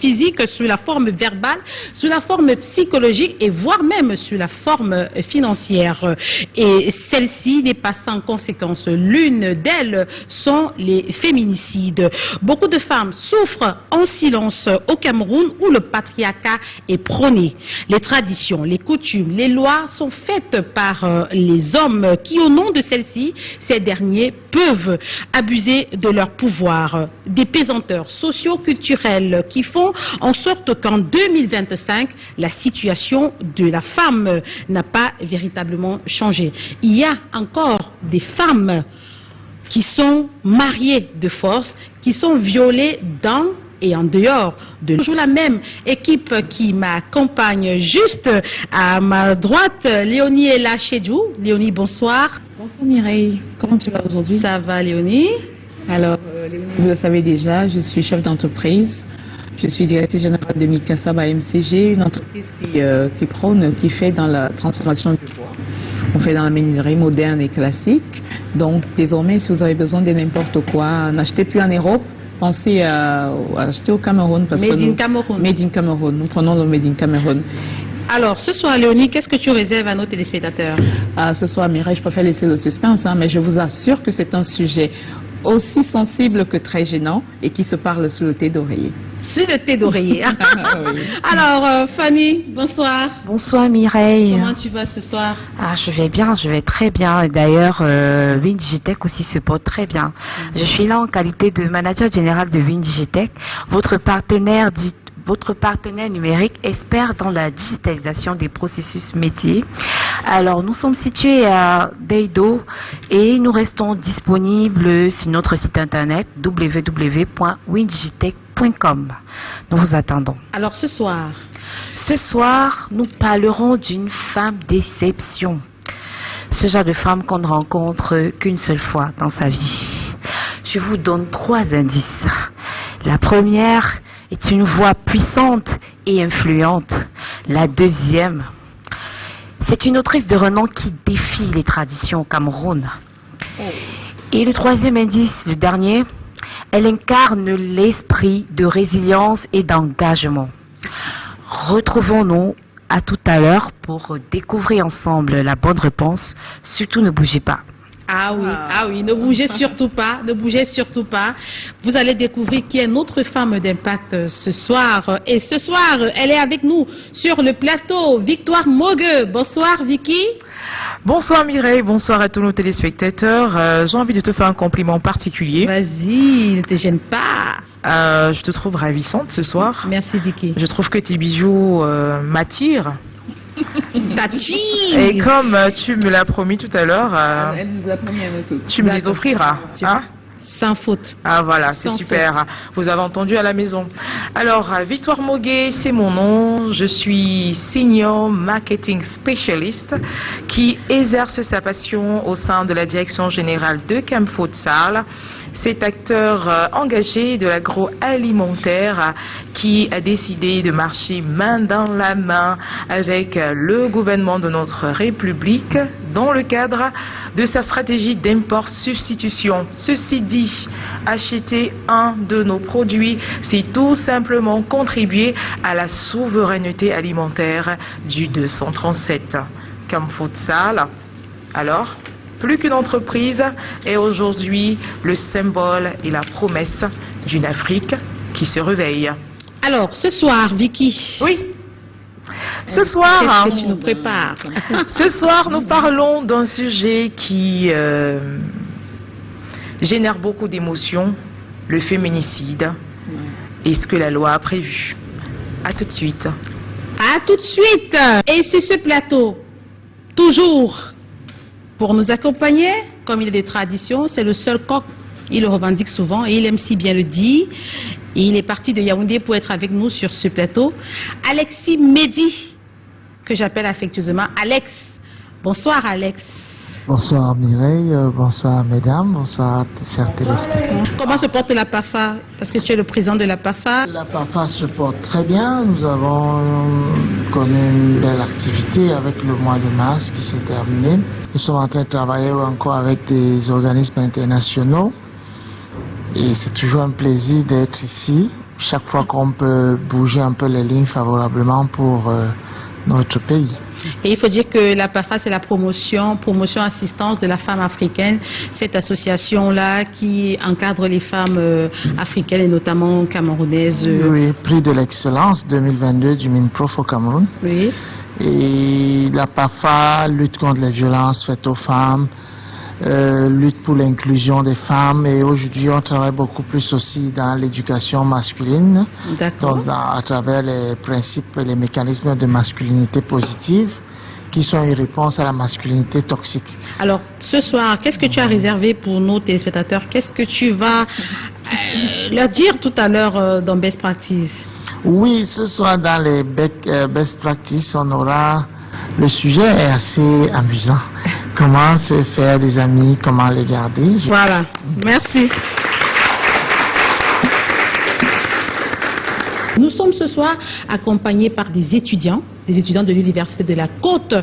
physique, sous la forme verbale, sous la forme psychologique et voire même sous la forme financière. Et celle-ci n'est pas sans conséquence. L'une d'elles sont les féminicides. Beaucoup de femmes souffrent en silence au Cameroun où le patriarcat est prôné. Les traditions, les coutumes, les lois sont faites par les hommes qui, au nom de celles-ci, ces derniers peuvent abuser de leur pouvoir. Des pesanteurs socio-culturelles qui font en sorte qu'en 2025, la situation de la femme n'a pas véritablement changé. Il y a encore des femmes qui sont mariées de force, qui sont violées dans et en dehors de toujours la même équipe qui m'accompagne juste à ma droite. Léonie est là chez nous. Léonie, bonsoir. Bonsoir Mireille, comment tu vas aujourd'hui? Ça va Léonie? Alors, Léonie, vous le savez déjà, je suis chef d'entreprise. Je suis directrice générale de Mikasa MCG, une entreprise qui prône, qui fait dans la transformation du bois. On fait dans la menuiserie moderne et classique. Donc, désormais, si vous avez besoin de n'importe quoi, n'achetez plus en Europe. Pensez à acheter au Cameroun. Parce Made que in Cameroun. Made in Cameroun. Nous prenons le Made in Cameroun. Alors, ce soir, Léonie, qu'est-ce que tu réserves à nos téléspectateurs? Ce soir, Mireille, je préfère laisser le suspense, mais je vous assure que c'est un sujet aussi sensible que très gênant et qui se parle sous le thé d'oreiller. Sur le thé d'oreiller. Oui. Alors, Fanny, bonsoir. Bonsoir Mireille. Comment tu vas ce soir? Je vais bien, je vais très bien. D'ailleurs, WinDigitech aussi se porte très bien. Je suis là en qualité de manager général de WinDigitech, votre partenaire numérique expert dans la digitalisation des processus métiers. Alors, nous sommes situés à Deido et nous restons disponibles sur notre site internet www.windigitech.com. Nous vous attendons. Alors, ce soir, nous parlerons d'une femme d'exception. Ce genre de femme qu'on ne rencontre qu'une seule fois dans sa vie. Je vous donne 3 indices. La première est une voix puissante et influente. La deuxième, c'est une autrice de renom qui défie les traditions au Cameroun. Et le troisième indice, le dernier, elle incarne l'esprit de résilience et d'engagement. Retrouvons-nous à tout à l'heure pour découvrir ensemble la bonne réponse. Surtout ne bougez pas. Ah oui, ne bougez surtout pas, ne bougez surtout pas. Vous allez découvrir qu'il y a une autre femme d'impact ce soir. Et ce soir, elle est avec nous sur le plateau, Victoire Mogueux. Bonsoir Vicky. Bonsoir Mireille, bonsoir à tous nos téléspectateurs. J'ai envie de te faire un compliment particulier. Vas-y, ne te gêne pas. Je te trouve ravissante ce soir. Merci Vicky. Je trouve que tes bijoux m'attirent. T'attires. Et comme tu me l'as promis tout à l'heure, Elle nous l'a promis à nous tous. tu me les offriras. Hein? Sans faute. Ah voilà, c'est super. Faute. Vous avez entendu à la maison. Alors, Victoire Mogué, c'est mon nom. Je suis Senior Marketing Specialist qui exerce sa passion au sein de la direction générale de Camfutsal. Cet acteur engagé de l'agroalimentaire qui a décidé de marcher main dans la main avec le gouvernement de notre République dans le cadre de sa stratégie d'import-substitution. Ceci dit, acheter un de nos produits, c'est tout simplement contribuer à la souveraineté alimentaire du 237. Camfutsal, alors, plus qu'une entreprise, est aujourd'hui le symbole et la promesse d'une Afrique qui se réveille. Alors, ce soir, Vicky. Oui. Ce soir, qu'est-ce que tu nous prépares? Ce soir, nous parlons d'un sujet qui génère beaucoup d'émotions, le féminicide et ce que la loi a prévu. À tout de suite. À tout de suite. Et sur ce plateau, toujours pour nous accompagner, comme il est de tradition, c'est le seul coq. Il le revendique souvent et il aime si bien le dire. Et il est parti de Yaoundé pour être avec nous sur ce plateau. Alexis Mehdi, que j'appelle affectueusement Alex. Bonsoir Alex. Bonsoir Mireille, bonsoir mesdames, bonsoir chers téléspectateurs. Comment se porte la PAFA? Parce que tu es le président de la PAFA. La PAFA se porte très bien. Nous avons connu une belle activité avec le mois de mars qui s'est terminé. Nous sommes en train de travailler encore avec des organismes internationaux. Et c'est toujours un plaisir d'être ici chaque fois qu'on peut bouger un peu les lignes favorablement pour notre pays. Et il faut dire que la PAFA, c'est la promotion assistance de la femme africaine, cette association-là qui encadre les femmes africaines et notamment camerounaises. Oui, prix de l'excellence 2022 du MINPROF au Cameroun. Oui. Et la PAFA lutte contre les violences faites aux femmes, lutte pour l'inclusion des femmes, et aujourd'hui on travaille beaucoup plus aussi dans l'éducation masculine, donc à travers les principes et les mécanismes de masculinité positive qui sont une réponse à la masculinité toxique. Alors ce soir, qu'est-ce que tu as réservé pour nos téléspectateurs? Qu'est-ce que tu vas leur dire tout à l'heure dans Best Practice? Oui, ce soir dans les Best Practice, on aura... Le sujet est assez amusant. Comment se faire des amis, comment les garder. Voilà, merci. Nous sommes ce soir accompagnés par des étudiants de l'Université de la Côte.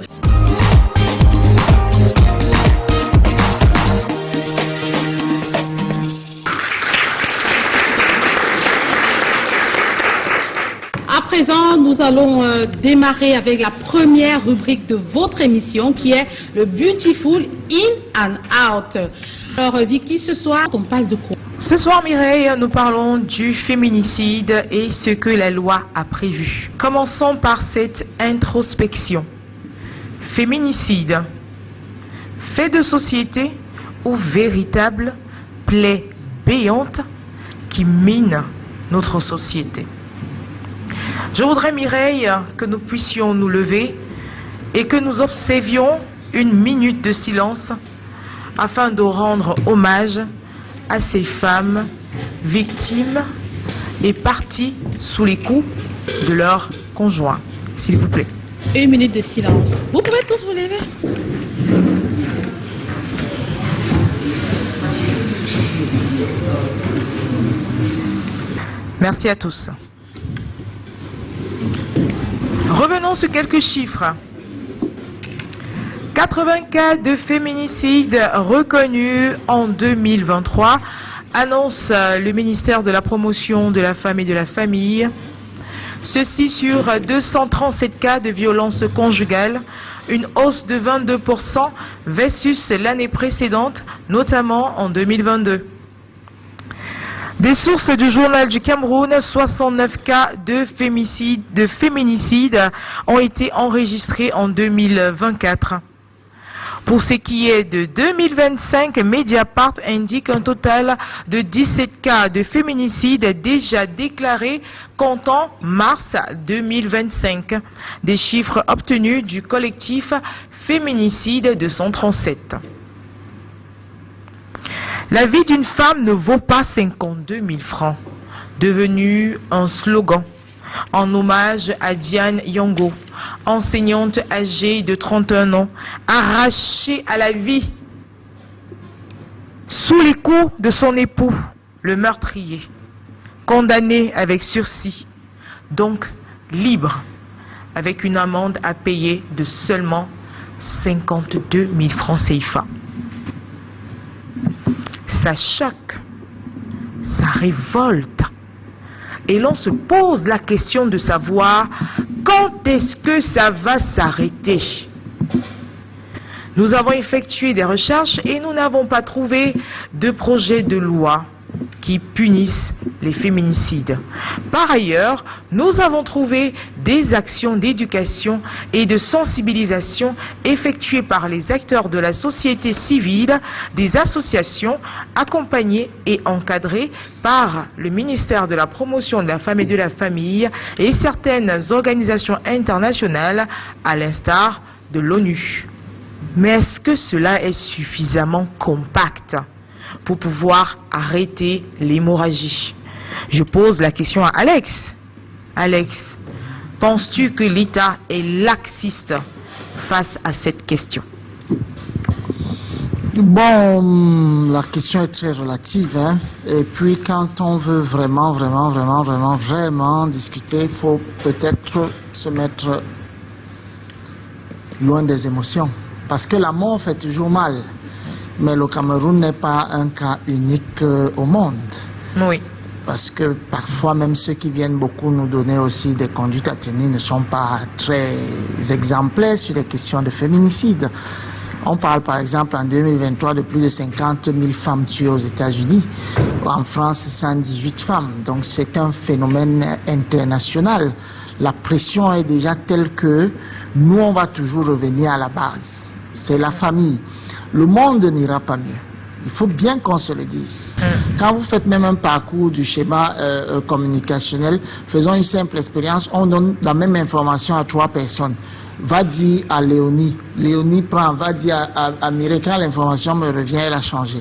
À présent, nous allons démarrer avec la première rubrique de votre émission qui est le Beautiful In and Out. Alors Vicky, ce soir, on parle de quoi? Ce soir, Mireille, nous parlons du féminicide et ce que la loi a prévu. Commençons par cette introspection. Féminicide, fait de société ou véritable plaie béante qui mine notre société? Je voudrais, Mireille, que nous puissions nous lever et que nous observions une minute de silence afin de rendre hommage à ces femmes victimes et parties sous les coups de leurs conjoints. S'il vous plaît. Une minute de silence. Vous pouvez tous vous lever. Merci à tous. Revenons sur quelques chiffres. 80 cas de féminicide reconnus en 2023, annonce le ministère de la Promotion de la Femme et de la Famille. Ceci sur 237 cas de violence conjugale, une hausse de 22% versus l'année précédente, notamment en 2022. Des sources du journal du Cameroun, 69 cas de féminicide ont été enregistrés en 2024. Pour ce qui est de 2025, Mediapart indique un total de 17 cas de féminicide déjà déclarés comptant mars 2025. Des chiffres obtenus du collectif Féminicide 237. La vie d'une femme ne vaut pas 52 000 francs, devenu un slogan en hommage à Diane Yongo, enseignante âgée de 31 ans, arrachée à la vie sous les coups de son époux, le meurtrier, condamnée avec sursis, donc libre, avec une amende à payer de seulement 52 000 francs CFA. Ça choque, ça révolte. Et l'on se pose la question de savoir quand est-ce que ça va s'arrêter. Nous avons effectué des recherches et nous n'avons pas trouvé de projet de loi qui punissent les féminicides. Par ailleurs, nous avons trouvé des actions d'éducation et de sensibilisation effectuées par les acteurs de la société civile, des associations accompagnées et encadrées par le ministère de la Promotion de la Femme et de la Famille et certaines organisations internationales, à l'instar de l'ONU. Mais est-ce que cela est suffisamment compact pour pouvoir arrêter l'hémorragie? Je pose la question à Alex. Alex, penses-tu que l'État est laxiste face à cette question? Bon, la question est très relative, hein? Et puis quand on veut vraiment discuter, il faut peut-être se mettre loin des émotions. Parce que la mort fait toujours mal. Mais le Cameroun n'est pas un cas unique au monde. Oui. parce que parfois même ceux qui viennent beaucoup nous donner aussi des conduites à tenir ne sont pas très exemplaires sur les questions de féminicide. On parle par exemple en 2023 de plus de 50 000 femmes tuées aux États-Unis. En France, 118 femmes. Donc c'est un phénomène international. La pression est déjà telle que nous, on va toujours revenir à la base. C'est la famille. Le monde n'ira pas mieux. Il faut bien qu'on se le dise. Quand vous faites même un parcours du schéma communicationnel, faisons une simple expérience, on donne la même information à 3 personnes. Va dire à Léonie, Léonie prend, va dire à Mireille, quand l'information me revient, elle a changé.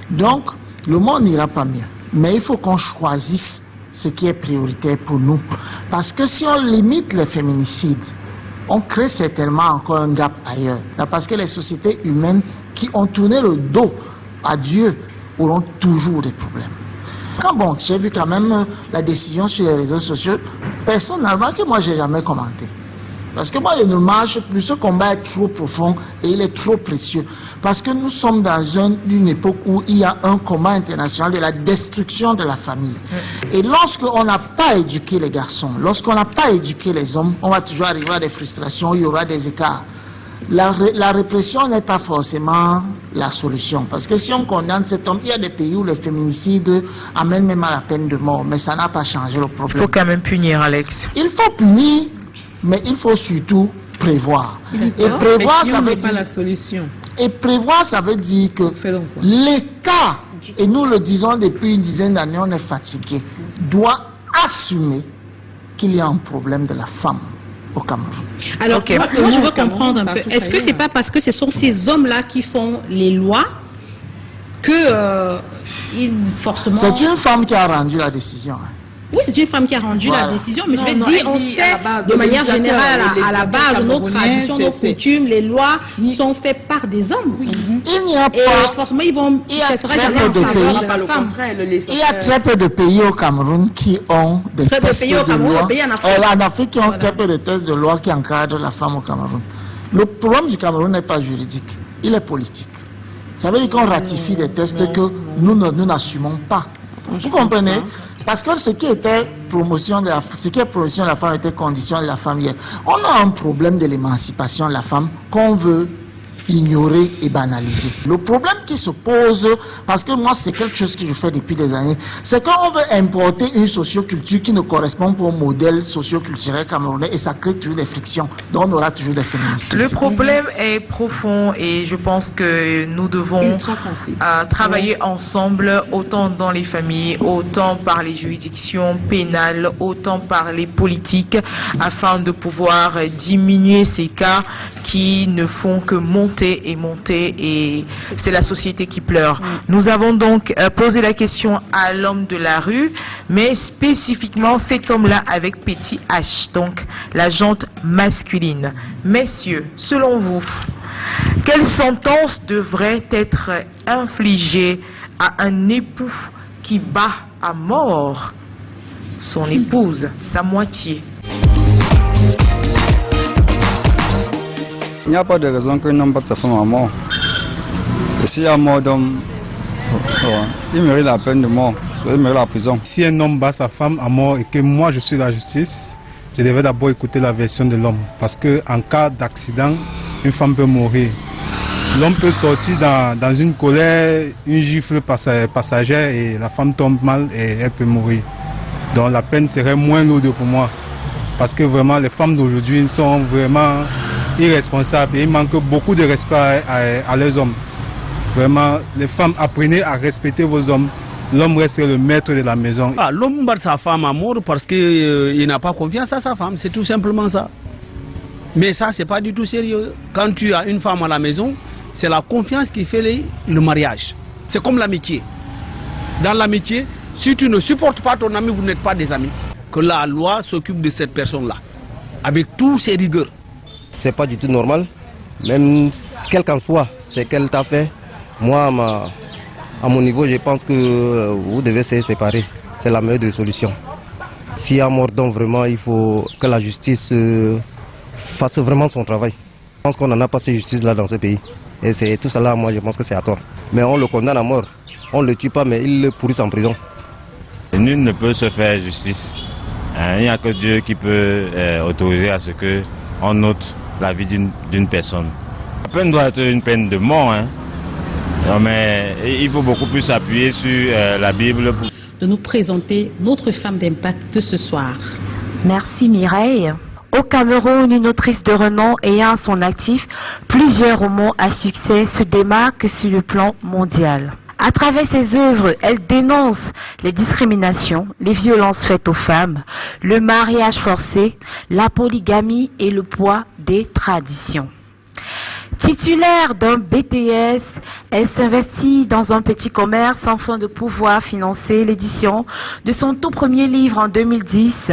Donc, le monde n'ira pas mieux. Mais il faut qu'on choisisse ce qui est prioritaire pour nous. Parce que si on limite les féminicides, on crée certainement encore un gap ailleurs. Là, parce que les sociétés humaines qui ont tourné le dos à Dieu auront toujours des problèmes. Quand bon, j'ai vu quand même la décision sur les réseaux sociaux, personnellement, que moi, j'ai jamais commenté. Parce que moi, il ne marche plus, ce combat est trop profond et il est trop précieux. Parce que nous sommes dans une époque où il y a un combat international de la destruction de la famille. Et lorsqu'on n'a pas éduqué les garçons, lorsqu'on n'a pas éduqué les hommes, on va toujours arriver à des frustrations, il y aura des écarts. La répression n'est pas forcément la solution. Parce que si on condamne cet homme, il y a des pays où les féminicides amènent même à la peine de mort. Mais ça n'a pas changé le problème. Il faut quand même punir, Alex. Il faut punir, mais il faut surtout prévoir. Et prévoir, ça veut dire... la solution. Et prévoir, ça veut dire que l'État, et nous le disons depuis une dizaine d'années, on est fatigué, doit assumer qu'il y a un problème de la femme au Cameroun. Alors, moi, je veux comprendre un peu. Est-ce que c'est pas parce que ce sont ces hommes-là qui font les lois que forcément... C'est une femme qui a rendu la décision. Oui, c'est une femme qui a rendu la décision, mais je vais dire, on sait de manière générale, à la base, nos traditions, nos coutumes, les lois sont faites par des hommes. Il n'y a pas... Et forcément, ils vont... Il y a très peu de pays. Il y a très peu de pays au Cameroun qui ont des textes de loi. En Afrique, qui ont très peu de textes de loi qui encadrent la femme au Cameroun. Le problème du Cameroun n'est pas juridique, il est politique. Ça veut dire qu'on ratifie des textes que nous n'assumons pas. Vous comprenez? Parce que ce qui est promotion de la femme était condition de la femme hier. On a un problème de l'émancipation de la femme qu'on veut ignorer et banaliser. Le problème qui se pose, parce que moi c'est quelque chose que je fais depuis des années, c'est qu'on veut importer une socioculture qui ne correspond pas au modèle socioculturel camerounais et ça crée toujours des frictions. Donc on aura toujours des féminicides. Le problème est profond et je pense que nous devons travailler ensemble, autant dans les familles, autant par les juridictions pénales, autant par les politiques, afin de pouvoir diminuer ces cas qui ne font que monter et monter, et c'est la société qui pleure. Nous avons donc posé la question à l'homme de la rue, mais spécifiquement cet homme-là avec petit H, donc la jante masculine. Messieurs, selon vous, quelle sentence devrait être infligée à un époux qui bat à mort son épouse, sa moitié? Il n'y a pas de raison qu'un homme batte sa femme à mort. Et s'il y a mort d'homme, il mérite la peine de mort, il mérite la prison. Si un homme bat sa femme à mort et que moi je suis la justice, je devrais d'abord écouter la version de l'homme. Parce qu'en cas d'accident, une femme peut mourir. L'homme peut sortir dans une colère, une gifle passagère et la femme tombe mal et elle peut mourir. Donc la peine serait moins lourde pour moi. Parce que vraiment les femmes d'aujourd'hui sont vraiment irresponsables et il manque beaucoup de respect à leurs hommes. Vraiment, les femmes, apprenez à respecter vos hommes. L'homme reste le maître de la maison. L'homme bat sa femme à mort parce qu'il n'a pas confiance à sa femme, c'est tout simplement ça. Mais ça, c'est pas du tout sérieux. Quand tu as une femme à la maison, c'est la confiance qui fait le mariage. C'est comme l'amitié. Dans l'amitié, si tu ne supportes pas ton ami, vous n'êtes pas des amis. Que la loi s'occupe de cette personne-là, avec tous ses rigueurs. C'est pas du tout normal, même quel qu'en soit ce qu'elle t'a fait. Moi, à mon niveau, je pense que vous devez se séparer. C'est la meilleure des solutions. S'il y a mort d'homme, vraiment, il faut que la justice fasse vraiment son travail. Je pense qu'on n'en a pas cette justice-là dans ce pays. Et c'est tout ça là, moi, je pense que c'est à tort. Mais on le condamne à mort. On ne le tue pas, mais il le pourrit en prison. Nul ne peut se faire justice. Il n'y a que Dieu qui peut autoriser à ce qu'on ôte la vie d'une personne. La peine doit être une peine de mort. Non, mais il faut beaucoup plus s'appuyer sur la Bible. De nous présenter notre femme d'impact de ce soir. Merci Mireille. Au Cameroun, une autrice de renom ayant à son actif plusieurs romans à succès se démarque sur le plan mondial. À travers ses œuvres, elle dénonce les discriminations, les violences faites aux femmes, le mariage forcé, la polygamie et le poids des traditions. Titulaire d'un BTS, elle s'investit dans un petit commerce afin de pouvoir financer l'édition de son tout premier livre en 2010,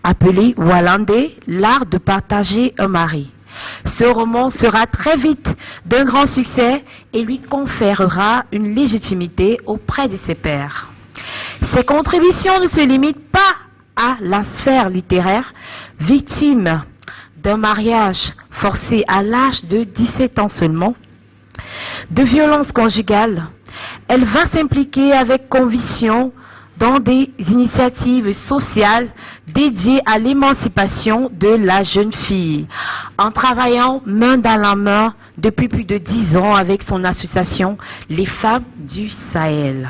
appelé Walande, l'art de partager un mari. Ce roman sera très vite d'un grand succès et lui conférera une légitimité auprès de ses pairs. Ses contributions ne se limitent pas à la sphère littéraire, victime d'un mariage forcé à l'âge de 17 ans seulement, de violences conjugales. Elle va s'impliquer avec conviction dans des initiatives sociales dédiées à l'émancipation de la jeune fille, en travaillant main dans la main depuis plus de 10 ans avec son association Les Femmes du Sahel.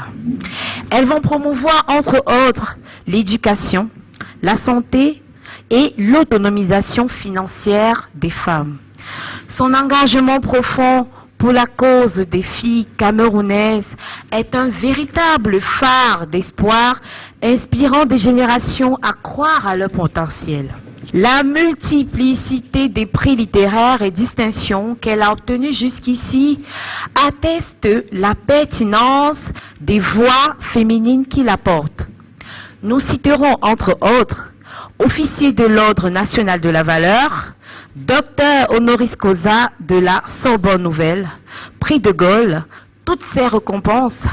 Elles vont promouvoir entre autres l'éducation, la santé et l'autonomisation financière des femmes. Son engagement profond pour la cause des filles camerounaises est un véritable phare d'espoir, inspirant des générations à croire à leur potentiel. La multiplicité des prix littéraires et distinctions qu'elle a obtenus jusqu'ici atteste la pertinence des voix féminines qui la portent. Nous citerons entre autres officier de l'Ordre national de la valeur, docteur honoris causa de la Sorbonne Nouvelle, prix de Gaulle, toutes ces récompenses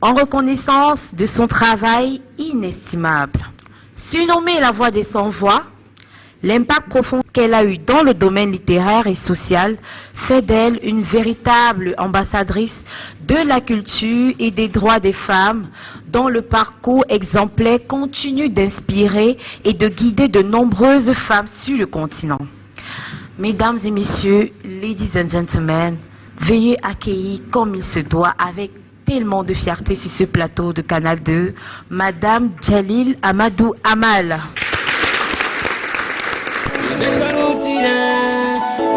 en reconnaissance de son travail inestimable. Surnommée la voix des sans-voix, l'impact profond qu'elle a eu dans le domaine littéraire et social fait d'elle une véritable ambassadrice de la culture et des droits des femmes, dont le parcours exemplaire continue d'inspirer et de guider de nombreuses femmes sur le continent. Mesdames et messieurs, ladies and gentlemen, veuillez accueillir comme il se doit avec tellement de fierté sur ce plateau de Canal 2, Madame Djalil Amadou Amal.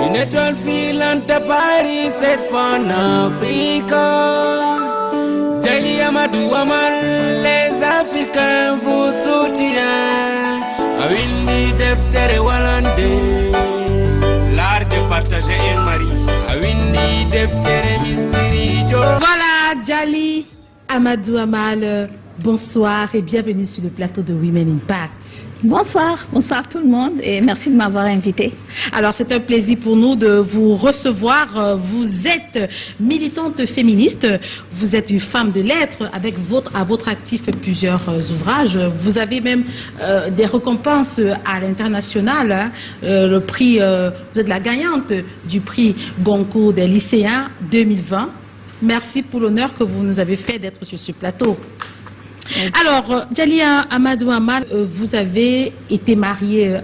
Une étoile filante à Paris, cette fois en Afrique. Djalil Amadou Amal, les Africains vous soutiennent. Awindi deftere walande, l'art de partager un mari. Awindi deftere mysteri jo. Voilà, Djalil Amadou Amal, bonsoir et bienvenue sur le plateau de Women Impact. Bonsoir, bonsoir tout le monde et merci de m'avoir invité. Alors c'est un plaisir pour nous de vous recevoir. Vous êtes militante féministe, vous êtes une femme de lettres avec à votre actif plusieurs ouvrages. Vous avez même des récompenses à l'international. Le prix, vous êtes la gagnante du prix Goncourt des lycéens 2020. Merci pour l'honneur que vous nous avez fait d'être sur ce plateau. Alors, Djalil Amadou Amal, vous avez été mariée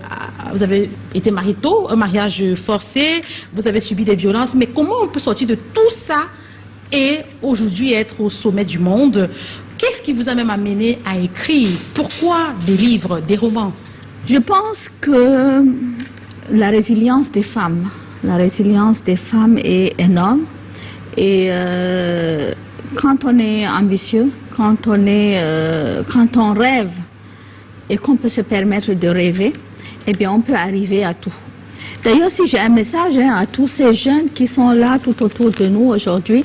tôt, un mariage forcé, vous avez subi des violences, mais comment on peut sortir de tout ça et aujourd'hui être au sommet du monde? Qu'est-ce qui vous a même amené à écrire? Pourquoi des livres, des romans? Je pense que la résilience des femmes est énorme et quand on est ambitieux, quand on rêve et qu'on peut se permettre de rêver, eh bien on peut arriver à tout. D'ailleurs, si j'ai un message à tous ces jeunes qui sont là tout autour de nous aujourd'hui,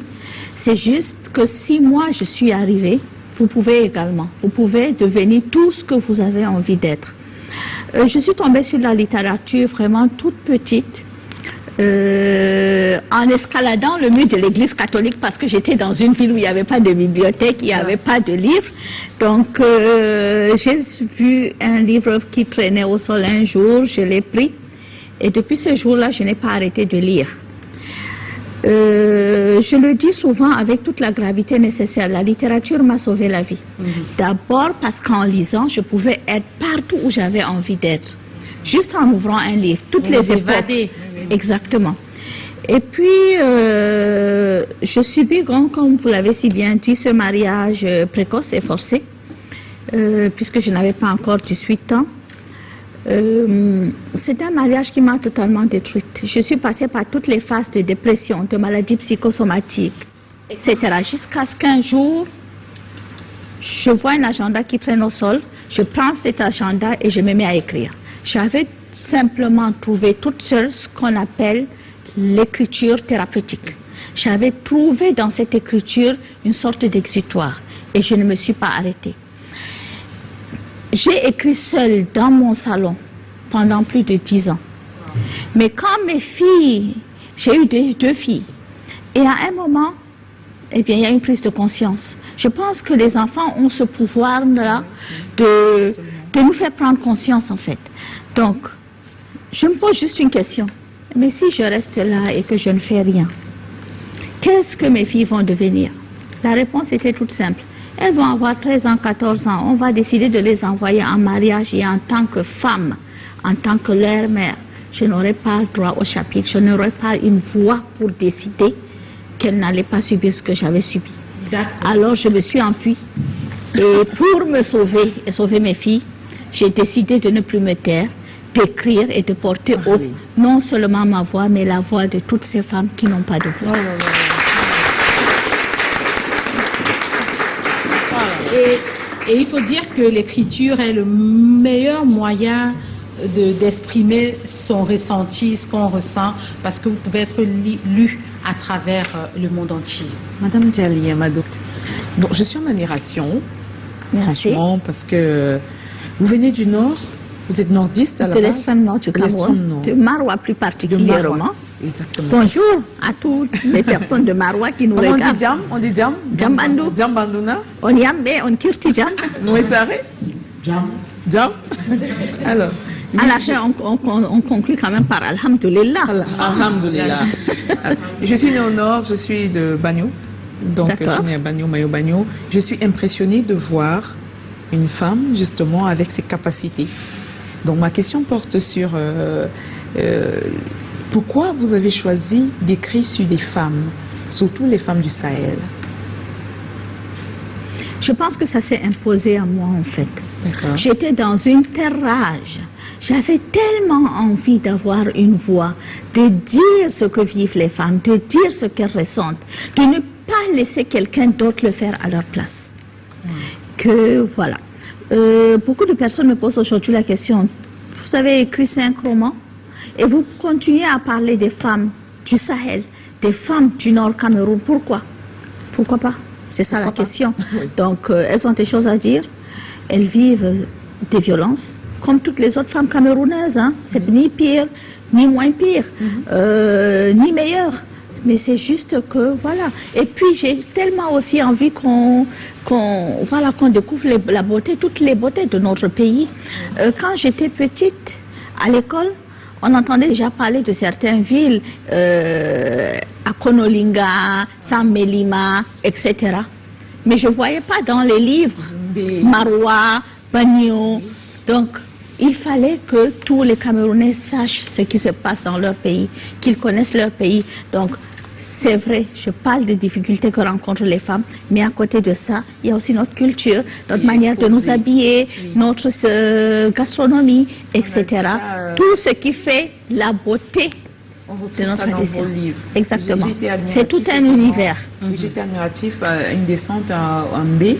c'est juste que si moi je suis arrivée, vous pouvez également. Vous pouvez devenir tout ce que vous avez envie d'être. Je suis tombée sur la littérature vraiment toute petite. En escaladant le mur de l'église catholique parce que j'étais dans une ville où il n'y avait pas de bibliothèque, il n'y avait pas de livres. Donc j'ai vu un livre qui traînait au sol un jour, je l'ai pris et depuis ce jour-là, je n'ai pas arrêté de lire. Je le dis souvent avec toute la gravité nécessaire. La littérature m'a sauvé la vie. D'abord parce qu'en lisant, je pouvais être partout où j'avais envie d'être. Juste en ouvrant un livre. Toutes les époques. Exactement. Et puis, je subis, comme vous l'avez si bien dit, ce mariage précoce et forcé, puisque je n'avais pas encore 18 ans. C'est un mariage qui m'a totalement détruite. Je suis passée par toutes les phases de dépression, de maladies psychosomatiques, etc. Jusqu'à ce qu'un jour, je vois un agenda qui traîne au sol, je prends cet agenda et je me mets à écrire. J'avais simplement trouvé toute seule ce qu'on appelle l'écriture thérapeutique. J'avais trouvé dans cette écriture une sorte d'exutoire et je ne me suis pas arrêtée. J'ai écrit seule dans mon salon pendant plus de 10 ans. Mais quand mes filles, j'ai eu deux filles, et à un moment, eh bien, il y a une prise de conscience. Je pense que les enfants ont ce pouvoir-là de nous faire prendre conscience, en fait. Donc, je me pose juste une question. Mais si je reste là et que je ne fais rien, qu'est-ce que mes filles vont devenir? La réponse était toute simple. Elles vont avoir 13 ans, 14 ans. On va décider de les envoyer en mariage et en tant que femme, en tant que leur mère, je n'aurai pas droit au chapitre. Je n'aurai pas une voix pour décider qu'elles n'allaient pas subir ce que j'avais subi. Alors je me suis enfuie. Et pour me sauver et sauver mes filles, j'ai décidé de ne plus me taire, d'écrire et de porter haut non seulement ma voix, mais la voix de toutes ces femmes qui n'ont pas de voix. Et il faut dire que l'écriture est le meilleur moyen d'exprimer son ressenti, ce qu'on ressent, parce que vous pouvez être lu à travers le monde entier. Madame Djali Amadou, bon, je suis en admiration, franchement, parce que vous venez du Nord, vous êtes nordiste à la base. De l'extrême nord du Cameroun, de Maroua plus particulièrement. Exactement. Bonjour à toutes les personnes de Maroua qui nous regardent. On dit Djam, on dit Djam. Djambandou. Djambandouna. On yambe, on kirti Djam. Nouessare. Djam. Djam. Alors. À la fin, on conclut quand même par Alhamdulillah. Alhamdulillah. Je suis née au Nord, je suis de Bagno. Donc, je suis née à Bagno, Mayo Bagno. Je suis impressionnée de voir une femme, justement, avec ses capacités. Donc, ma question porte sur pourquoi vous avez choisi d'écrire sur des femmes, surtout les femmes du Sahel? Je pense que ça s'est imposé à moi, en fait. J'étais dans une telle rage. J'avais tellement envie d'avoir une voix, de dire ce que vivent les femmes, de dire ce qu'elles ressentent, de ne pas laisser quelqu'un d'autre le faire à leur place. Que voilà. Beaucoup de personnes me posent aujourd'hui la question, vous avez écrit 5 romans et vous continuez à parler des femmes du Sahel, des femmes du Nord Cameroun. Pourquoi? Pourquoi pas? C'est ça la question. Donc, elles ont des choses à dire. Elles vivent des violences, comme toutes les autres femmes camerounaises. Hein. C'est ni pire, ni moins pire, ni meilleur. Mais c'est juste que, voilà. Et puis, j'ai tellement aussi envie qu'on découvre la beauté, toutes les beautés de notre pays. Quand j'étais petite, à l'école, on entendait déjà parler de certaines villes, à Konolinga, Samelima, etc. Mais je ne voyais pas dans les livres Maroua, Bagno. Donc, il fallait que tous les Camerounais sachent ce qui se passe dans leur pays, qu'ils connaissent leur pays. Donc, c'est vrai, je parle des difficultés que rencontrent les femmes, mais à côté de ça, il y a aussi notre culture, notre manière de nous habiller, notre gastronomie, etc. Tout ce qui fait la beauté de notre tradition. Exactement. C'est tout un univers. J'étais admiratif à une descente en B.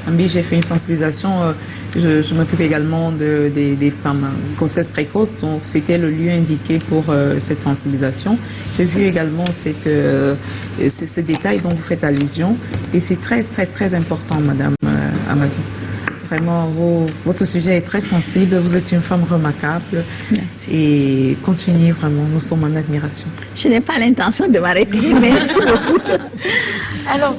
En B, j'ai fait une sensibilisation. Je m'occupe également des femmes grossesse précoce, donc c'était le lieu indiqué pour cette sensibilisation. J'ai vu également ce détail dont vous faites allusion, et c'est très, très, très important, Madame Amadou. Vraiment, votre sujet est très sensible, vous êtes une femme remarquable. Merci. Et continuez vraiment, nous sommes en admiration. Je n'ai pas l'intention de m'arrêter, merci beaucoup. Alors,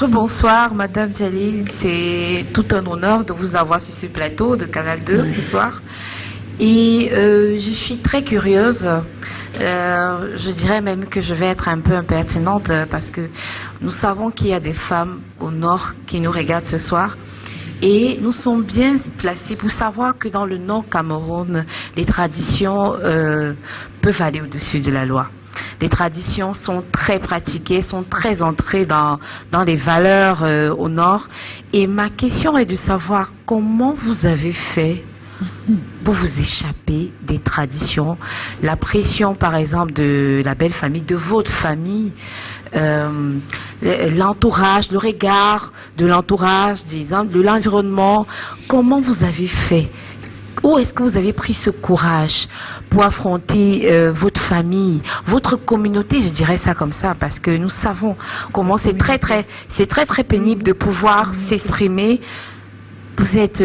bonsoir, Madame Djali. C'est tout un honneur de vous avoir sur ce plateau de Canal 2 ce soir. Et je suis très curieuse Je dirais même que je vais être un peu impertinente parce que nous savons qu'il y a des femmes au nord qui nous regardent ce soir. Et nous sommes bien placés pour savoir que dans le Nord Cameroun, les traditions peuvent aller au-dessus de la loi. Les traditions sont très pratiquées, sont très entrées dans les valeurs au Nord. Et ma question est de savoir comment vous avez fait pour vous échapper des traditions, la pression par exemple de la belle famille, de votre famille, l'entourage, le regard de l'entourage, de l'environnement. Comment vous avez fait? Où est-ce que vous avez pris ce courage pour affronter votre famille, votre communauté, je dirais ça comme ça, parce que nous savons comment c'est très pénible de pouvoir s'exprimer. Vous êtes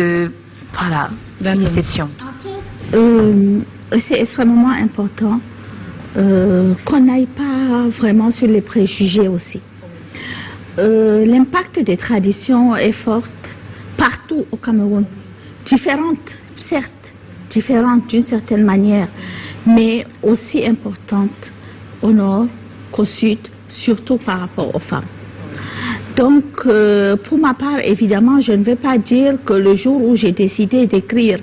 voilà, une exception. C'est extrêmement important qu'on n'aille pas vraiment sur les préjugés aussi. L'impact des traditions est fort partout au Cameroun, différentes, certes, différentes d'une certaine manière, mais aussi importantes au nord qu'au sud, surtout par rapport aux femmes. Donc, pour ma part, évidemment, je ne vais pas dire que le jour où j'ai décidé d'écrire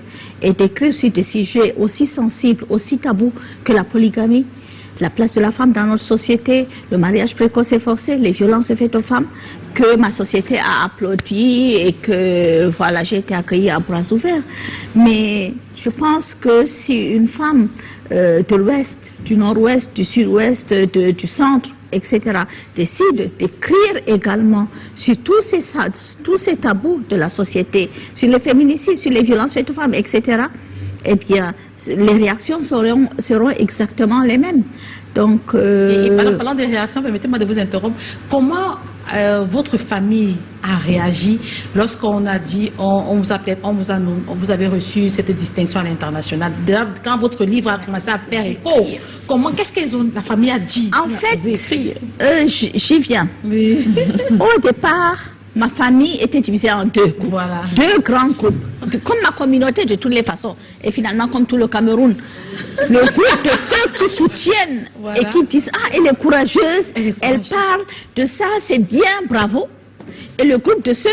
sur des sujets aussi sensibles, aussi tabous que la polygamie, la place de la femme dans notre société, le mariage précoce et forcé, les violences faites aux femmes, que ma société a applaudi et que voilà, j'ai été accueillie à bras ouverts. Mais je pense que si une femme de l'Ouest, du Nord-Ouest, du Sud-Ouest, du Centre, etc., décide d'écrire également sur tous ces tabous de la société, sur le féminicide, sur les violences faites aux femmes, etc., eh bien, les réactions seront exactement les mêmes. Donc, Et parlant des réactions, permettez-moi de vous interrompre. Comment votre famille a réagi lorsqu'on a dit, vous avez reçu cette distinction à l'international? Quand votre livre a commencé à faire écho, qu'est-ce que la famille a dit? En fait, j'y viens. Oui. Au départ, ma famille était divisée en deux groupes, deux grands groupes, comme ma communauté de toutes les façons, et finalement comme tout le Cameroun. Le groupe de ceux qui soutiennent et qui disent « Ah, elle est courageuse, elle parle de ça, c'est bien, bravo ». Et le groupe de ceux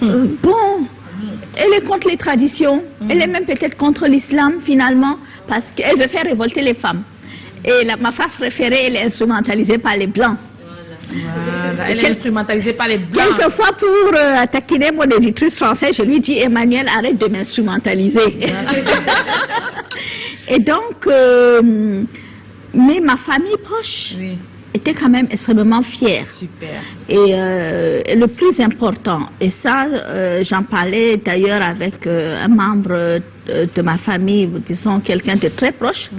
bon, elle est contre les traditions, elle est même peut-être contre l'islam finalement, parce qu'elle veut faire révolter les femmes. Et ma phrase préférée, elle est instrumentalisée par les Blancs. Voilà. Elle est instrumentalisée par les Blancs. Quelquefois, pour taquiner mon éditrice française, je lui dis, Emmanuel, arrête de m'instrumentaliser. Et donc, mais ma famille proche était quand même extrêmement fière. Super. Et le plus important, et ça, j'en parlais d'ailleurs avec un membre de ma famille, disons quelqu'un de très proche,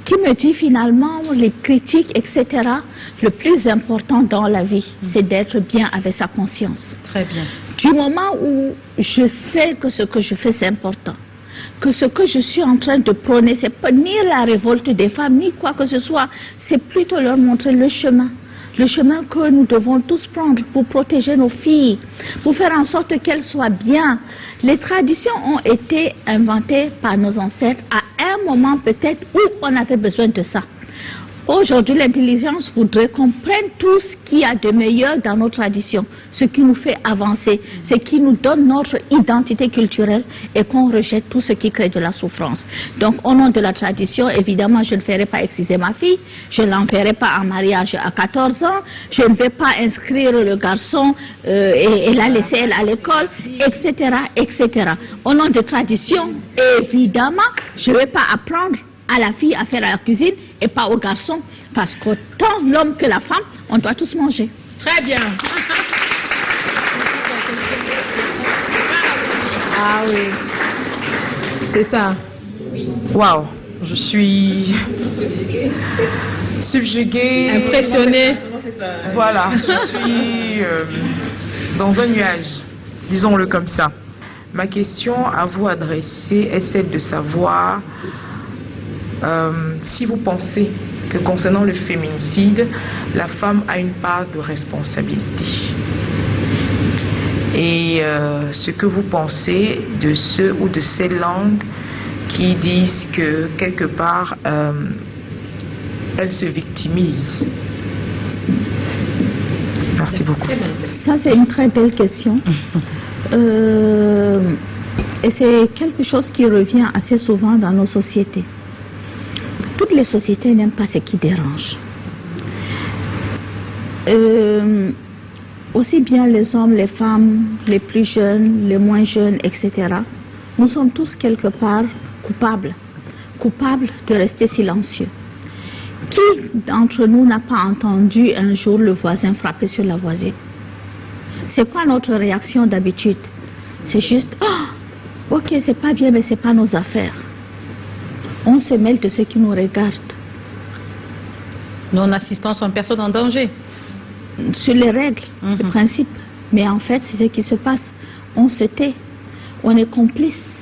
qui me dit finalement, les critiques, etc., le plus important dans la vie, c'est d'être bien avec sa conscience. Très bien. Du moment où je sais que ce que je fais, c'est important, que ce que je suis en train de prôner, c'est pas ni la révolte des femmes, ni quoi que ce soit, c'est plutôt leur montrer le chemin que nous devons tous prendre pour protéger nos filles, pour faire en sorte qu'elles soient bien. Les traditions ont été inventées par nos ancêtres à un moment peut-être où on avait besoin de ça. Aujourd'hui, l'intelligence voudrait qu'on prenne tout ce qu'il y a de meilleur dans nos traditions, ce qui nous fait avancer, ce qui nous donne notre identité culturelle et qu'on rejette tout ce qui crée de la souffrance. Donc, au nom de la tradition, évidemment, je ne ferai pas exciser ma fille, je ne l'enverrai pas en mariage à 14 ans, je ne vais pas inscrire le garçon et la laisser elle à l'école, etc., etc. Au nom de tradition, évidemment, je ne vais pas apprendre à la fille à faire la cuisine et pas au garçon, parce qu'autant l'homme que la femme, on doit tous manger. Très bien. Ah oui, c'est ça. Waouh, je suis subjuguée, impressionnée. Voilà, je suis dans un nuage, disons-le comme ça. Ma question à vous adresser est celle de savoir si vous pensez que concernant le féminicide, la femme a une part de responsabilité. Et ce que vous pensez de ceux ou de ces langues qui disent que quelque part, elles se victimisent. Merci beaucoup. Ça, c'est une très belle question. Et c'est quelque chose qui revient assez souvent dans nos sociétés. Toutes les sociétés n'aiment pas ce qui dérange. Aussi bien les hommes, les femmes, les plus jeunes, les moins jeunes, etc. Nous sommes tous quelque part coupables de rester silencieux. Qui d'entre nous n'a pas entendu un jour le voisin frapper sur la voisine? C'est quoi notre réaction d'habitude? C'est juste, oh, ok, c'est pas bien, mais c'est pas nos affaires. On se mêle de ce qui nous regarde. Non-assistance en personne en danger. Sur les règles, le principe. Mais en fait, c'est ce qui se passe. On se tait. On est complices.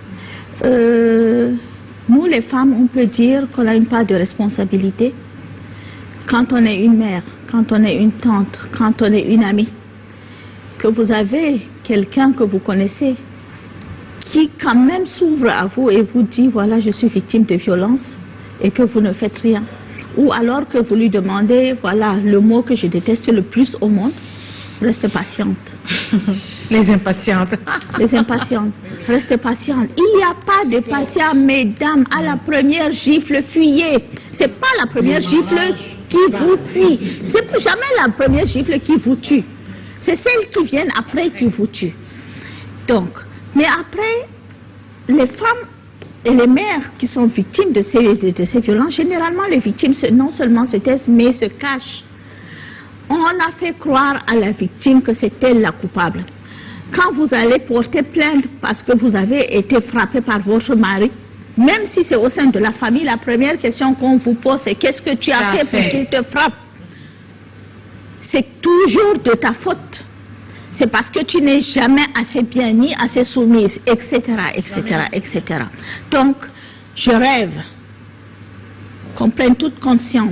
Nous, les femmes, on peut dire qu'on a une part de responsabilité. Quand on est une mère, quand on est une tante, quand on est une amie, que vous avez quelqu'un que vous connaissez qui quand même s'ouvre à vous et vous dit, voilà, je suis victime de violence et que vous ne faites rien. Ou alors que vous lui demandez, voilà, le mot que je déteste le plus au monde, reste patiente. Les impatientes. Les impatientes. Reste patiente. Il n'y a pas de patience, mesdames. À la première gifle, fuyez. Ce n'est pas la première gifle qui vous fuit. Ce n'est jamais la première gifle qui vous tue. C'est celles qui viennent après qui vous tuent. Donc, mais après, les femmes et les mères qui sont victimes de ces violences, généralement les victimes non seulement se taisent, mais se cachent. On a fait croire à la victime que c'est elle la coupable. Quand vous allez porter plainte parce que vous avez été frappé par votre mari, même si c'est au sein de la famille, la première question qu'on vous pose, c'est qu'est-ce que tu as fait pour qu'il te frappe? C'est toujours de ta faute. C'est parce que tu n'es jamais assez bien ni assez soumise, etc., etc., etc. Donc, je rêve qu'on prenne toute conscience,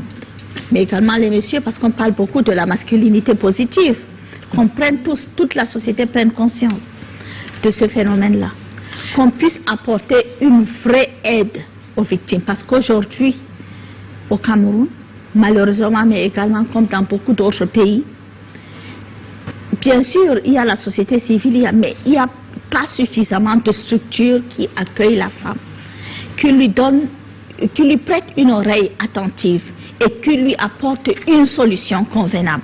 mais également les messieurs, parce qu'on parle beaucoup de la masculinité positive, qu'on prenne tous, toute la société prenne conscience de ce phénomène-là, qu'on puisse apporter une vraie aide aux victimes, parce qu'aujourd'hui, au Cameroun, malheureusement, mais également comme dans beaucoup d'autres pays, bien sûr, il y a la société civile, mais il n'y a pas suffisamment de structures qui accueillent la femme, qui lui prêtent une oreille attentive et qui lui apportent une solution convenable.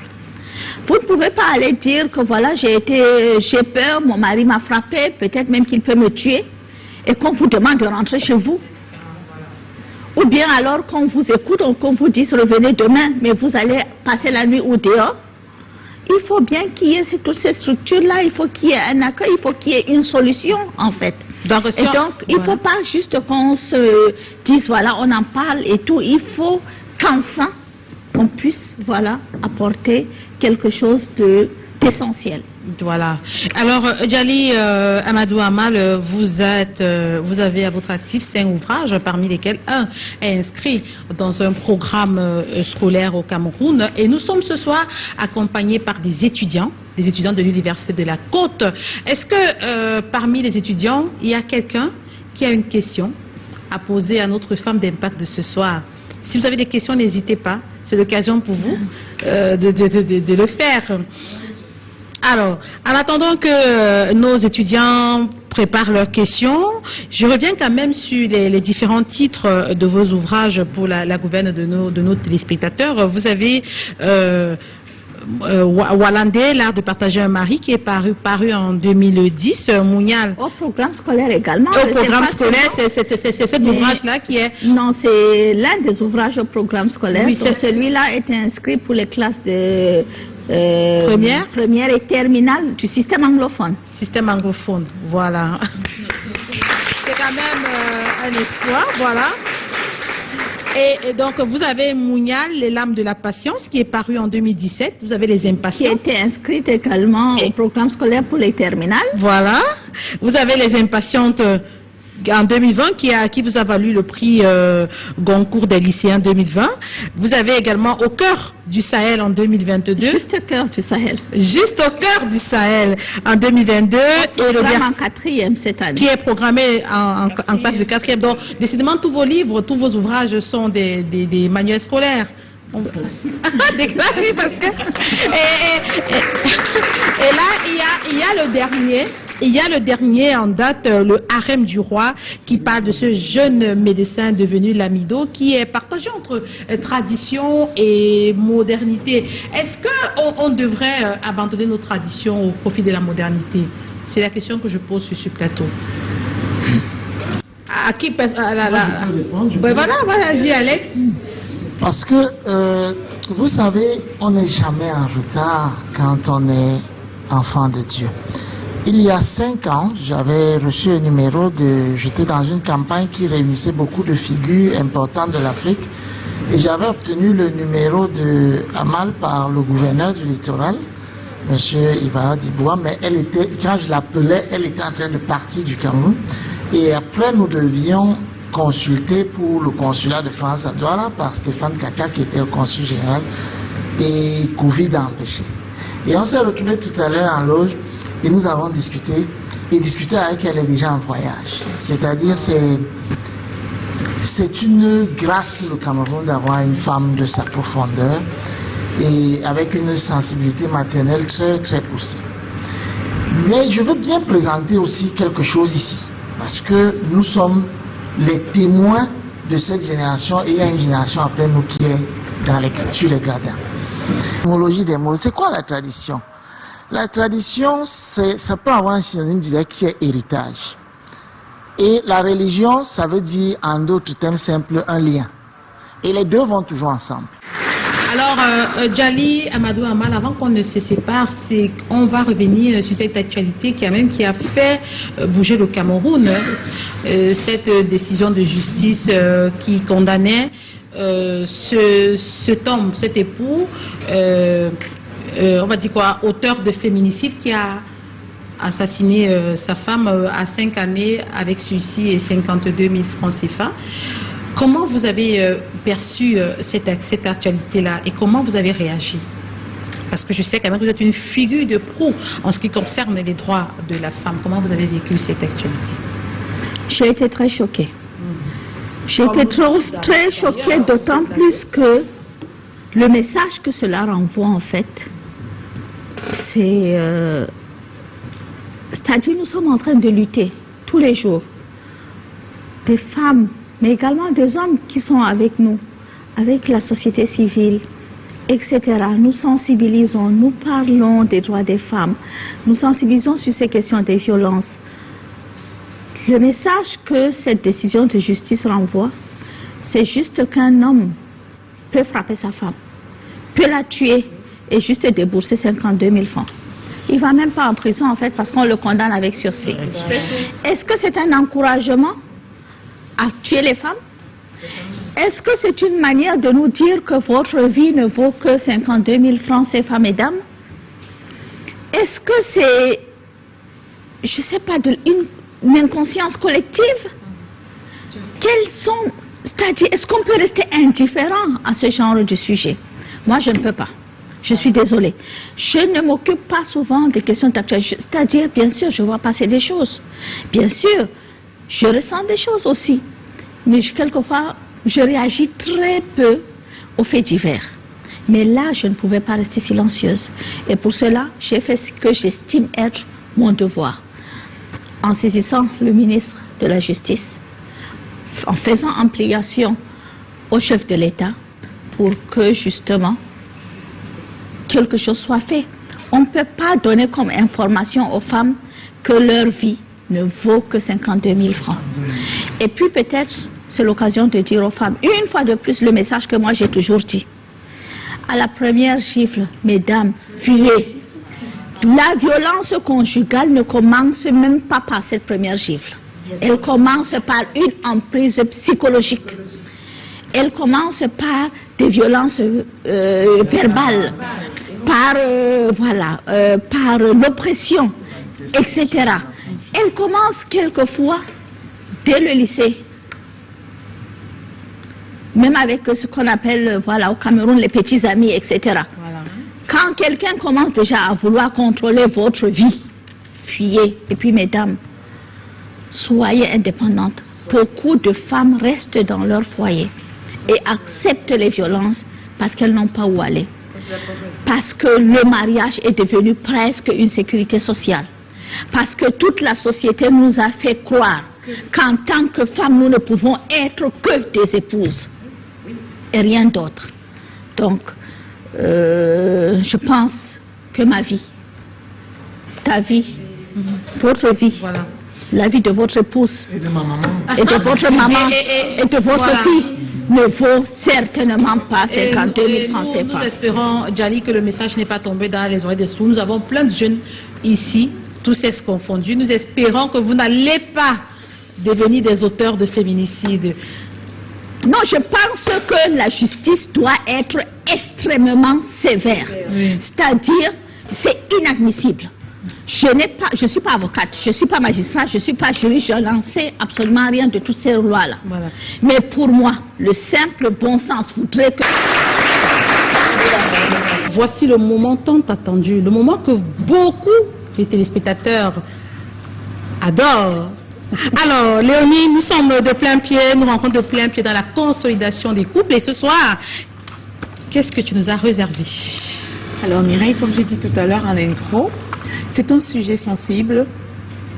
Vous ne pouvez pas aller dire que voilà, j'ai peur, mon mari m'a frappé, peut-être même qu'il peut me tuer, et qu'on vous demande de rentrer chez vous. Ou bien alors qu'on vous écoute, qu'on vous dise revenez demain, mais vous allez passer la nuit ou dehors. Il faut bien qu'il y ait toutes ces structures-là, il faut qu'il y ait un accueil, il faut qu'il y ait une solution en fait. Donc, il ne faut pas juste qu'on se dise, voilà, on en parle et tout, il faut qu'enfin on puisse, voilà, apporter quelque chose d'essentiel. Voilà. Alors, Djali Amadou Amal, vous avez à votre actif 5 ouvrages, parmi lesquels un est inscrit dans un programme scolaire au Cameroun. Et nous sommes ce soir accompagnés par des étudiants de l'Université de la Côte. Est-ce que parmi les étudiants, il y a quelqu'un qui a une question à poser à notre femme d'impact de ce soir? Si vous avez des questions, n'hésitez pas. C'est l'occasion pour vous de le faire. Alors, en attendant que nos étudiants préparent leurs questions, je reviens quand même sur les différents titres de vos ouvrages pour la gouverne de nos téléspectateurs. Vous avez Walandé, l'art de partager un mari, qui est paru en 2010. Mounial. Au programme scolaire également. Au programme scolaire, c'est cet ouvrage-là qui est... Non, c'est l'un des ouvrages au programme scolaire. Oui, celui-là était inscrit pour les classes de... Première et terminale du système anglophone. Système anglophone, voilà. C'est quand même un espoir, voilà. Et donc, vous avez Mounial, les lames de la patience, qui est paru en 2017. Vous avez les impatientes. Qui était inscrite également au programme scolaire pour les terminales. Voilà. Vous avez les impatientes en 2020 qui vous a valu le prix Goncourt des lycéens 2020. Vous avez également Au cœur du Sahel en 2022. Juste au cœur du Sahel. Juste au cœur du Sahel en 2022. Et le en 4e cette année. Qui est programmé en classe de 4e. Donc, décidément, tous vos livres, tous vos ouvrages sont des manuels scolaires. Des classes, parce que... Et là, il y a le dernier. Il y a le dernier en date, le Harem du roi, qui parle de ce jeune médecin devenu Lamido, qui est partagé entre tradition et modernité. Est-ce qu'on devrait abandonner nos traditions au profit de la modernité? C'est la question que je pose sur ce plateau. À qui voilà, vas-y Alex. Parce que, vous savez, on n'est jamais en retard quand on est enfant de Dieu. Il y a 5 ans, j'avais reçu un numéro j'étais dans une campagne qui réunissait beaucoup de figures importantes de l'Afrique et j'avais obtenu le numéro de Amal par le gouverneur du littoral, monsieur Iva Diboua, mais quand je l'appelais, elle était en train de partir du Cameroun et après nous devions consulter pour le consulat de France à Douala par Stéphane Kaka qui était au consul général et Covid a empêché. Et on s'est retrouvés tout à l'heure en loge. Et nous avons discuté, et discuté avec elle est déjà en voyage. C'est-à-dire, c'est une grâce pour le Cameroun d'avoir une femme de sa profondeur et avec une sensibilité maternelle très, très poussée. Mais je veux bien présenter aussi quelque chose ici, parce que nous sommes les témoins de cette génération et il y a une génération après nous qui est sur les gradins. L'étymologie des mots, c'est quoi la tradition? La tradition, ça peut avoir un synonyme direct qui est héritage. Et la religion, ça veut dire, en d'autres termes simples, un lien. Et les deux vont toujours ensemble. Alors, Djali, Amadou Amal, avant qu'on ne se sépare, on va revenir sur cette actualité qui a fait bouger le Cameroun. Cette décision de justice qui condamnait cet homme, cet époux, on va dire quoi, auteur de féminicide qui a assassiné sa femme à 5 années avec suicide et 52 000 francs CFA. Comment vous avez perçu cette actualité-là et comment vous avez réagi? Parce que je sais quand même que vous êtes une figure de proue en ce qui concerne les droits de la femme. Comment vous avez vécu cette actualité? J'ai été très choquée. J'ai été très choquée, d'autant plus que le message que cela renvoie en fait, c'est-à-dire nous sommes en train de lutter tous les jours. Des femmes, mais également des hommes qui sont avec nous, avec la société civile, etc. Nous sensibilisons, nous parlons des droits des femmes, nous sensibilisons sur ces questions des violences. Le message que cette décision de justice renvoie, c'est juste qu'un homme peut frapper sa femme, peut la tuer et juste débourser 52 000 francs. Il ne va même pas en prison en fait parce qu'on le condamne avec sursis. Est-ce que c'est un encouragement à tuer les femmes? Est-ce que c'est une manière de nous dire que votre vie ne vaut que 52 000 francs, ces femmes et dames? Est-ce que c'est, je ne sais pas, une inconscience collective? Quels sont, c'est-à-dire, est-ce qu'on peut rester indifférent à ce genre de sujet? Moi, je ne peux pas. Je suis désolée. Je ne m'occupe pas souvent des questions d'actualité. C'est-à-dire, bien sûr, je vois passer des choses. Bien sûr, je ressens des choses aussi. Mais quelquefois, je réagis très peu aux faits divers. Mais là, je ne pouvais pas rester silencieuse. Et pour cela, j'ai fait ce que j'estime être mon devoir. En saisissant le ministre de la Justice, en faisant ampliation au chef de l'État pour que, justement, quelque chose soit fait. On ne peut pas donner comme information aux femmes que leur vie ne vaut que 52 000 francs. Et puis peut-être, c'est l'occasion de dire aux femmes, une fois de plus, le message que moi j'ai toujours dit. À la première gifle, mesdames, fuyez. La violence conjugale ne commence même pas par cette première gifle. Elle commence par une emprise psychologique. Elle commence par des violences verbales, par l'oppression, etc. Elle commence quelquefois dès le lycée. Même avec ce qu'on appelle, voilà, au Cameroun, les petits amis, etc. Voilà. Quand quelqu'un commence déjà à vouloir contrôler votre vie, fuyez. Et puis, mesdames, soyez indépendantes. Beaucoup de femmes restent dans leur foyer et acceptent les violences parce qu'elles n'ont pas où aller. Parce que le mariage est devenu presque une sécurité sociale. Parce que toute la société nous a fait croire qu'en tant que femmes, nous ne pouvons être que des épouses et rien d'autre. Donc, je pense que ma vie, ta vie, votre vie, voilà, la vie de votre épouse et de ma maman et de votre maman et de votre voilà, fille ne vaut certainement pas 52 000 francs CFA. Nous espérons, Djali, que le message n'est pas tombé dans les oreilles des sourds. Nous avons plein de jeunes ici, tous sexes confondus. Nous espérons que vous n'allez pas devenir des auteurs de féminicide. Non, je pense que la justice doit être extrêmement sévère. Oui. C'est-à-dire, c'est inadmissible. Je ne suis pas avocate, je ne suis pas magistrat, je ne suis pas juriste, je n'en sais absolument rien de toutes ces lois-là. Voilà. Mais pour moi, le simple bon sens voudrait que... Voici le moment tant attendu, le moment que beaucoup de téléspectateurs adorent. Alors, Léonie, nous sommes de plein pied, nous rencontrons de plein pied dans la consolidation des couples. Et ce soir, qu'est-ce que tu nous as réservé? Alors, Mireille, comme j'ai dit tout à l'heure en intro, c'est un sujet sensible,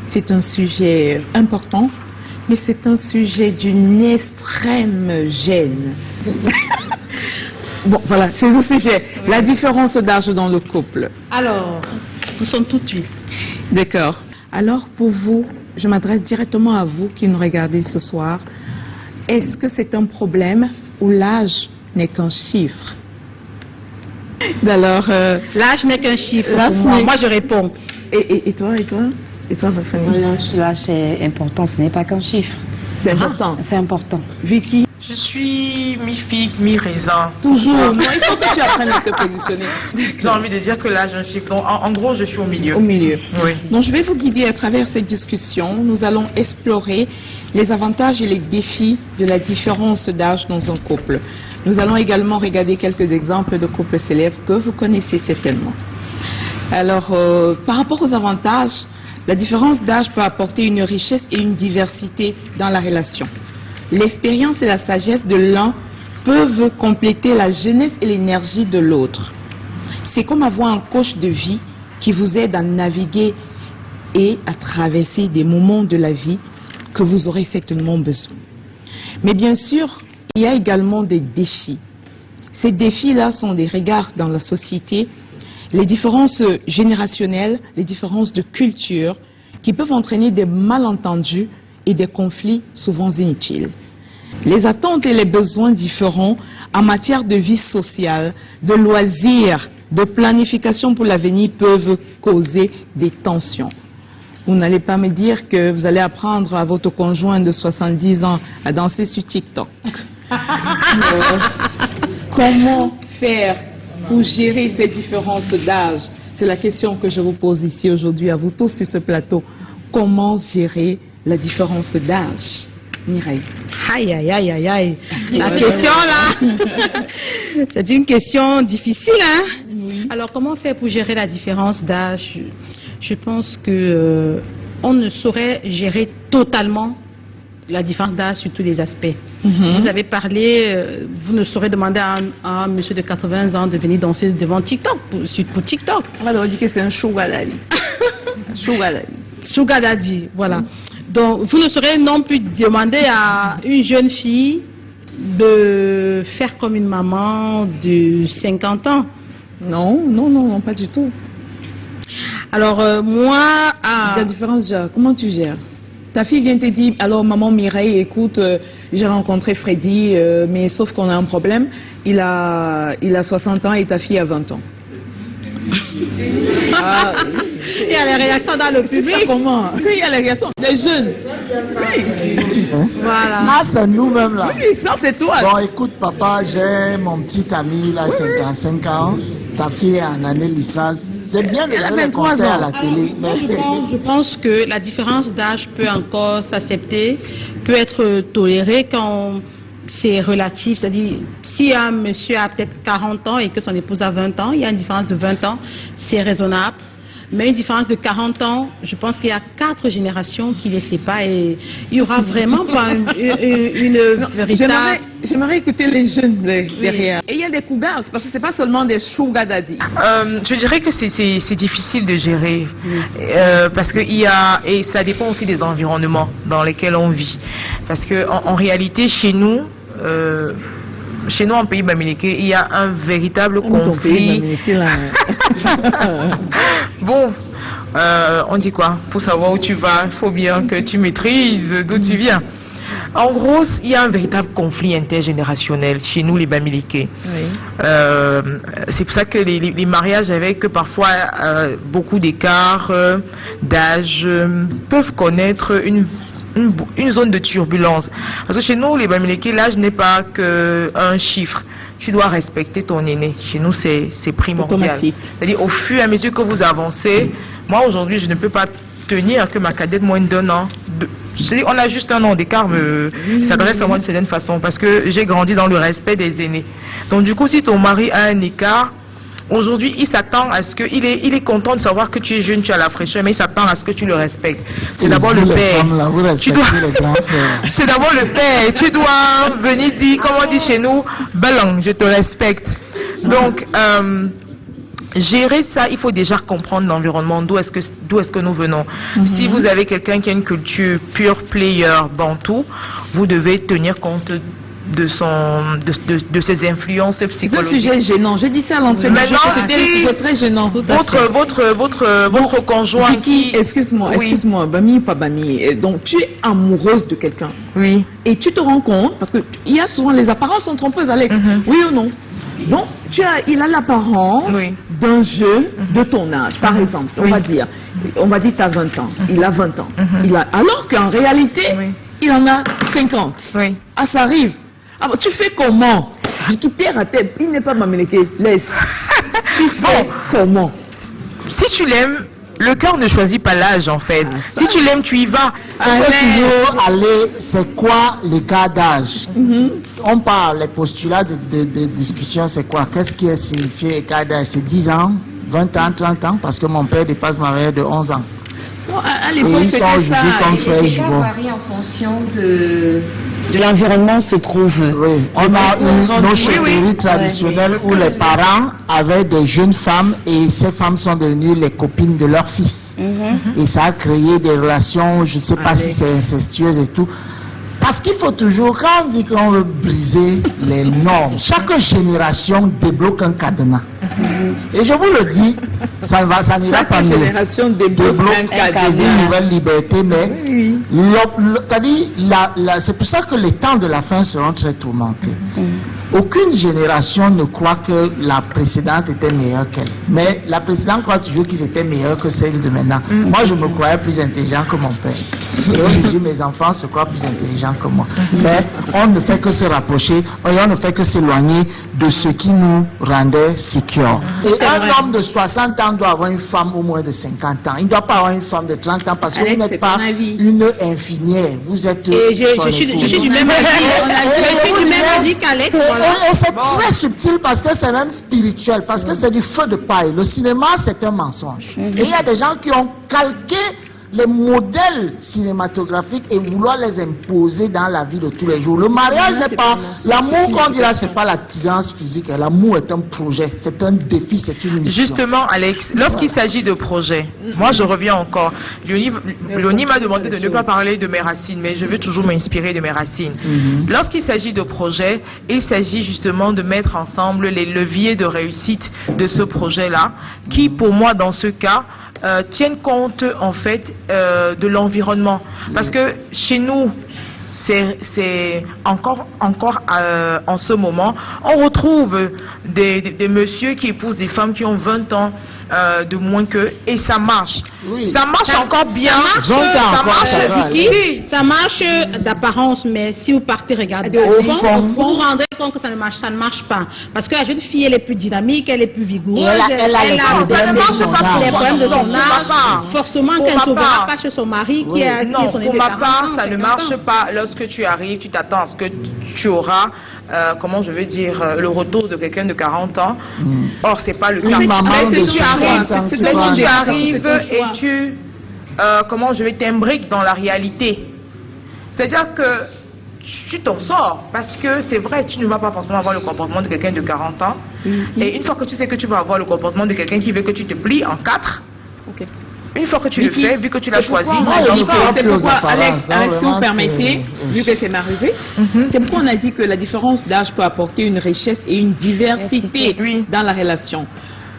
c'est un sujet important, mais c'est un sujet d'une extrême gêne. Bon, voilà, c'est le sujet. Oui. La différence d'âge dans le couple. Alors, nous sommes tout de suite. D'accord. Alors, pour vous, je m'adresse directement à vous qui nous regardez ce soir. Est-ce que c'est un problème ou l'âge n'est qu'un chiffre? Alors, l'âge n'est qu'un chiffre. Moi, je réponds. Et toi, Fanny? L'âge est important, ce n'est pas qu'un chiffre. C'est important. C'est important. Vicky? Je suis mi-figue, mi-raisin. Toujours. Non, il faut que tu apprennes à te positionner. J'ai envie de dire que l'âge est un chiffre. Donc, en gros, je suis au milieu. Au milieu. Oui. Donc, je vais vous guider à travers cette discussion. Nous allons explorer les avantages et les défis de la différence d'âge dans un couple. Nous allons également regarder quelques exemples de couples célèbres que vous connaissez certainement. Alors, par rapport aux avantages, la différence d'âge peut apporter une richesse et une diversité dans la relation. L'expérience et la sagesse de l'un peuvent compléter la jeunesse et l'énergie de l'autre. C'est comme avoir un coach de vie qui vous aide à naviguer et à traverser des moments de la vie que vous aurez certainement besoin. Mais bien sûr, il y a également des défis. Ces défis-là sont des regards dans la société, les différences générationnelles, les différences de culture qui peuvent entraîner des malentendus et des conflits souvent inutiles. Les attentes et les besoins différents en matière de vie sociale, de loisirs, de planification pour l'avenir peuvent causer des tensions. Vous n'allez pas me dire que vous allez apprendre à votre conjoint de 70 ans à danser sur TikTok. Comment faire pour gérer ces différences d'âge? C'est la question que je vous pose ici aujourd'hui à vous tous sur ce plateau. Comment gérer la différence d'âge? Mireille. Aïe, aïe, aïe, aïe, aïe. La question là, c'est une question difficile, hein? Oui. Alors, comment faire pour gérer la différence d'âge? Je pense que on ne saurait gérer totalement la différence d'âge sur tous les aspects. Vous avez parlé, vous ne saurez demander à un monsieur de 80 ans de venir danser devant TikTok, pour TikTok. On va leur dire que c'est un sugar daddy. Sugar daddy. Sugar daddy, voilà. Donc, vous ne saurez non plus demander à une jeune fille de faire comme une maman de 50 ans. Non, non, non, non, pas du tout. Alors, moi... La différence, comment tu gères? Ta fille vient te dire, alors maman Mireille, écoute, j'ai rencontré Freddy, mais sauf qu'on a un problème, il a 60 ans et ta fille a 20 ans. Ah, il y a les réactions dans le public. Comment? Il y a les réactions des jeunes. Oui. Voilà. Ah, c'est nous-mêmes là. Oui, non, c'est toi. Bon, écoute, papa, j'ai mon petit ami là, 55 ans. ta fille est en année licence. C'est bien de donner des conseils à la télé. Mais je pense que la différence d'âge peut encore s'accepter, peut être tolérée quand c'est relatif. C'est-à-dire, si un monsieur a peut-être 40 ans et que son épouse a 20 ans, il y a une différence de 20 ans, c'est raisonnable. Mais une différence de 40 ans, je pense qu'il y a 4 générations qui les séparent et il y aura vraiment pas une véritable... J'aimerais écouter les jeunes derrière. Et il y a des cougars, parce que c'est pas seulement des sugar daddy. Je dirais que c'est difficile de gérer parce que et ça dépend aussi des environnements dans lesquels on vit. Parce que en réalité, chez nous en pays bamileke, il y a un véritable conflit. Bon, on dit quoi? Pour savoir où tu vas, il faut bien que tu maîtrises d'où tu viens. En gros, il y a un véritable conflit intergénérationnel chez nous, les bamileke. Oui. C'est pour ça que les mariages avec parfois beaucoup d'écart d'âge peuvent connaître une zone de turbulence. Parce que chez nous, les bamileke, l'âge n'est pas qu'un chiffre. Tu dois respecter ton aîné. Chez nous, c'est primordial. C'est-à-dire, au fur et à mesure que vous avancez, moi, aujourd'hui, je ne peux pas tenir que ma cadette moins d'un an. On a juste un an d'écart, s'adresse à moi d'une certaine façon, parce que j'ai grandi dans le respect des aînés. Donc, du coup, si ton mari a un écart, aujourd'hui, il s'attend à ce que... Il est content de savoir que tu es jeune, tu as la fraîcheur, mais il s'attend à ce que tu le respectes. C'est d'abord le père. C'est d'abord le père. Tu dois venir dire, comme on dit chez nous, Balang, je te respecte. Donc, gérer ça, il faut déjà comprendre l'environnement, d'où est-ce que nous venons. Si vous avez quelqu'un qui a une culture pure player bantou, vous devez tenir compte de ses influences psychologiques. C'est un sujet gênant. Je dis ça à l'entrée du jeu, c'était un sujet très gênant. Votre conjoint Vicky, excuse-moi, Bami, pas Bami. Donc, tu es amoureuse de quelqu'un. Oui. Et tu te rends compte, parce que il y a souvent les apparences sont trompeuses, Alex. Oui ou non? Donc, il a l'apparence d'un jeune de ton âge, par exemple. On va dire, tu as 20 ans. Il a 20 ans. Alors qu'en réalité, il en a 50. Ah, ça arrive. Ah, tu fais comment? Vicky, terre à terre, il n'est pas bamileke. Laisse. Tu fais comment? Si tu l'aimes, le cœur ne choisit pas l'âge, en fait. Si tu l'aimes, tu y vas. C'est quoi l'écart d'âge? On parle, les postulats de discussion, c'est quoi? Qu'est-ce qui est signifié écart d'âge? C'est 10 ans, 20 ans, 30 ans? Parce que mon père dépasse ma mère de 11 ans. Bon, à l'époque, c'était ça. Les écarts varient en fonction de l'environnement où se trouve. Oui, on a eu nos chéries traditionnelles où les parents avaient des jeunes femmes et ces femmes sont devenues les copines de leurs fils. Et ça a créé des relations, je ne sais pas si c'est incestueux et tout. Parce qu'il faut toujours, quand on dit qu'on veut briser les normes, chaque génération débloque un cadenas. Et je vous le dis, ça n'ira pas mieux. Chaque génération débloque un cadenas. Une nouvelle liberté, mais c'est pour ça que les temps de la fin seront très tourmentés. Aucune génération ne croit que la précédente était meilleure qu'elle. Mais la précédente croit toujours qu'ils étaient meilleurs que celle de maintenant. Moi, je me croyais plus intelligent que mon père. Et aujourd'hui, mes enfants se croient plus intelligents que moi. Mais on ne fait que se rapprocher, et on ne fait que s'éloigner de ce qui nous rendait sécures. Et un homme de 60 ans doit avoir une femme au moins de 50 ans. Il ne doit pas avoir une femme de 30 ans parce que vous n'êtes pas une infirmière. Vous êtes... Je suis du même avis qu'Alex. Et c'est très subtil parce que c'est même spirituel, parce que c'est du feu de paille. Le cinéma, c'est un mensonge. Et il y a des gens qui ont calqué les modèles cinématographiques et vouloir les imposer dans la vie de tous les jours. Le mariage n'est pas... L'amour qu'on dira, c'est pas l'attirance physique. L'amour est un projet, c'est un défi, c'est une mission. Justement, Alex, lorsqu'il s'agit de projet, moi je reviens encore. Léonie m'a demandé de ne pas parler de mes racines, mais je veux toujours m'inspirer de mes racines. Lorsqu'il s'agit de projet, il s'agit justement de mettre ensemble les leviers de réussite de ce projet-là, qui pour moi, dans ce cas, tiennent compte en fait de l'environnement. Parce que chez nous, c'est encore en ce moment, on retrouve des messieurs qui épousent des femmes qui ont 20 ans de moins qu'eux, et ça marche. Oui. Ça marche encore bien. Ça marche d'apparence, mais si vous partez regarder au fond, vous vous rendrez compte que ça ne marche pas. Parce que la jeune fille, elle est plus dynamique, elle est plus vigoureuse, elle a les problèmes de son âge. Forcément, qu'elle ne trouvera pas chez son mari qui est son pour ma part, ça ne marche pas. Lorsque tu arrives, tu t'attends à ce que tu auras, comment je veux dire, le retour de quelqu'un de 40 ans. Or, c'est pas le cas. Mais si tu arrives et tu, comment je vais t'imbriquer dans la réalité. C'est-à-dire que tu t'en sors, parce que c'est vrai, tu ne vas pas forcément avoir le comportement de quelqu'un de 40 ans. Et une fois que tu sais que tu vas avoir le comportement de quelqu'un qui veut que tu te plies en 4, une fois que tu le fais, vu que tu l'as choisi... C'est pourquoi, Alex, si vous permettez, vu que c'est m'arrivé, c'est pourquoi on a dit que la différence d'âge peut apporter une richesse et une diversité dans la relation.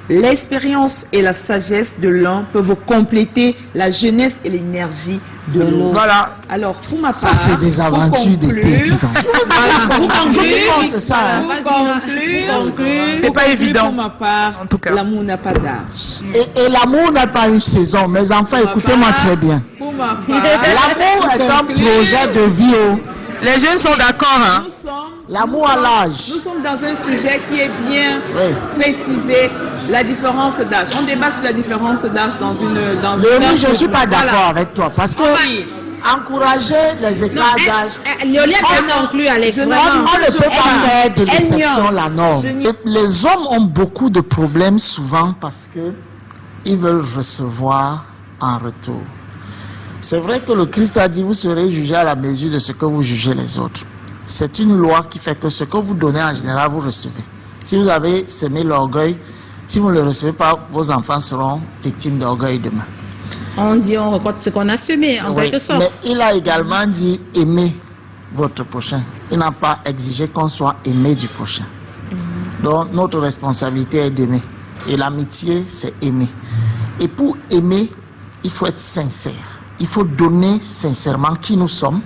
L'expérience et la sagesse de l'un peuvent compléter la jeunesse et l'énergie de l'autre. Voilà. Alors, pour ma part, ça, c'est des aventures d'été, dis donc. C'est pas évident. Pour ma part, l'amour n'a pas d'âge. Et l'amour n'a pas une saison. Mes enfants, écoutez-moi très bien. Pour ma part, l'amour est un projet de vie. Les jeunes sont d'accord, hein? L'amour à l'âge. Nous sommes dans un sujet qui est bien précisé, la différence d'âge. On débat sur la différence d'âge dans une... je ne suis pas d'accord avec toi, parce que encourager les écarts d'âge... On ne peut pas faire de l'exception la norme. Les hommes ont beaucoup de problèmes souvent parce qu'ils veulent recevoir en retour. C'est vrai que le Christ a dit, vous serez jugés à la mesure de ce que vous jugez les autres. C'est une loi qui fait que ce que vous donnez en général, vous recevez. Si vous avez semé l'orgueil, si vous ne le recevez pas, vos enfants seront victimes d'orgueil demain. On dit, on récolte ce qu'on a semé, en quelque sorte. Mais il a également dit, aimez votre prochain. Il n'a pas exigé qu'on soit aimé du prochain. Donc, notre responsabilité est d'aimer. Et l'amitié, c'est aimer. Et pour aimer, il faut être sincère. Il faut donner sincèrement qui nous sommes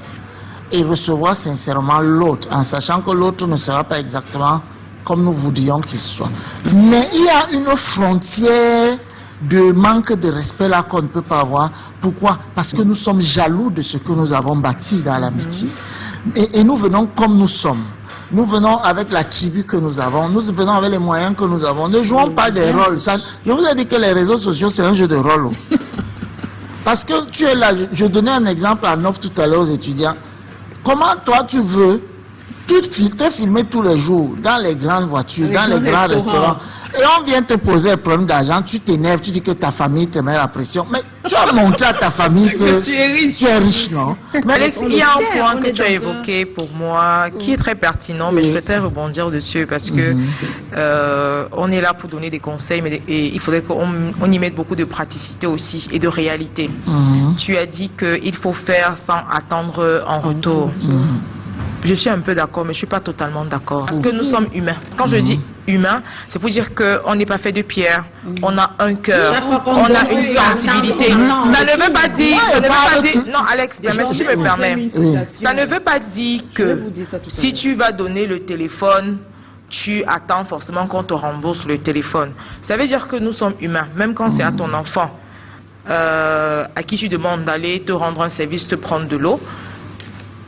et recevoir sincèrement l'autre, en sachant que l'autre ne sera pas exactement comme nous voudrions qu'il soit. Mais il y a une frontière de manque de respect là qu'on ne peut pas avoir. Pourquoi? Parce que nous sommes jaloux de ce que nous avons bâti dans l'amitié. Et nous venons comme nous sommes. Nous venons avec la tribu que nous avons. Nous venons avec les moyens que nous avons. Ne jouons pas des rôles. Ça, je vous ai dit que les réseaux sociaux, c'est un jeu de rôle. Parce que tu es là. Je donnais un exemple à Nov tout à l'heure aux étudiants. Comment toi tu veux te filmer tous les jours dans les grandes voitures, dans les grands restaurants, et on vient te poser un problème d'argent, tu t'énerves, tu dis que ta famille te met la pression, mais tu as montré à ta famille que tu es riche, non? Mais il y a un point que tu as évoqué pour moi qui est très pertinent, mais je souhaiterais rebondir dessus parce que on est là pour donner des conseils, mais il faudrait qu'on y mette beaucoup de praticité aussi et de réalité. Tu as dit qu'il faut faire sans attendre en retour. Je suis un peu d'accord, mais je ne suis pas totalement d'accord. Parce que nous sommes humains. Quand je dis humain, c'est pour dire qu'on n'est pas fait de pierre. On a un cœur. On a une sensibilité. Ça ne veut pas dire... Non, Alex, si tu me permets. Ça ne veut pas dire que si tu vas donner le téléphone, tu attends forcément qu'on te rembourse le téléphone. Ça veut dire que nous sommes humains. Même quand c'est à ton enfant, à qui tu demandes d'aller te rendre un service, te prendre de l'eau,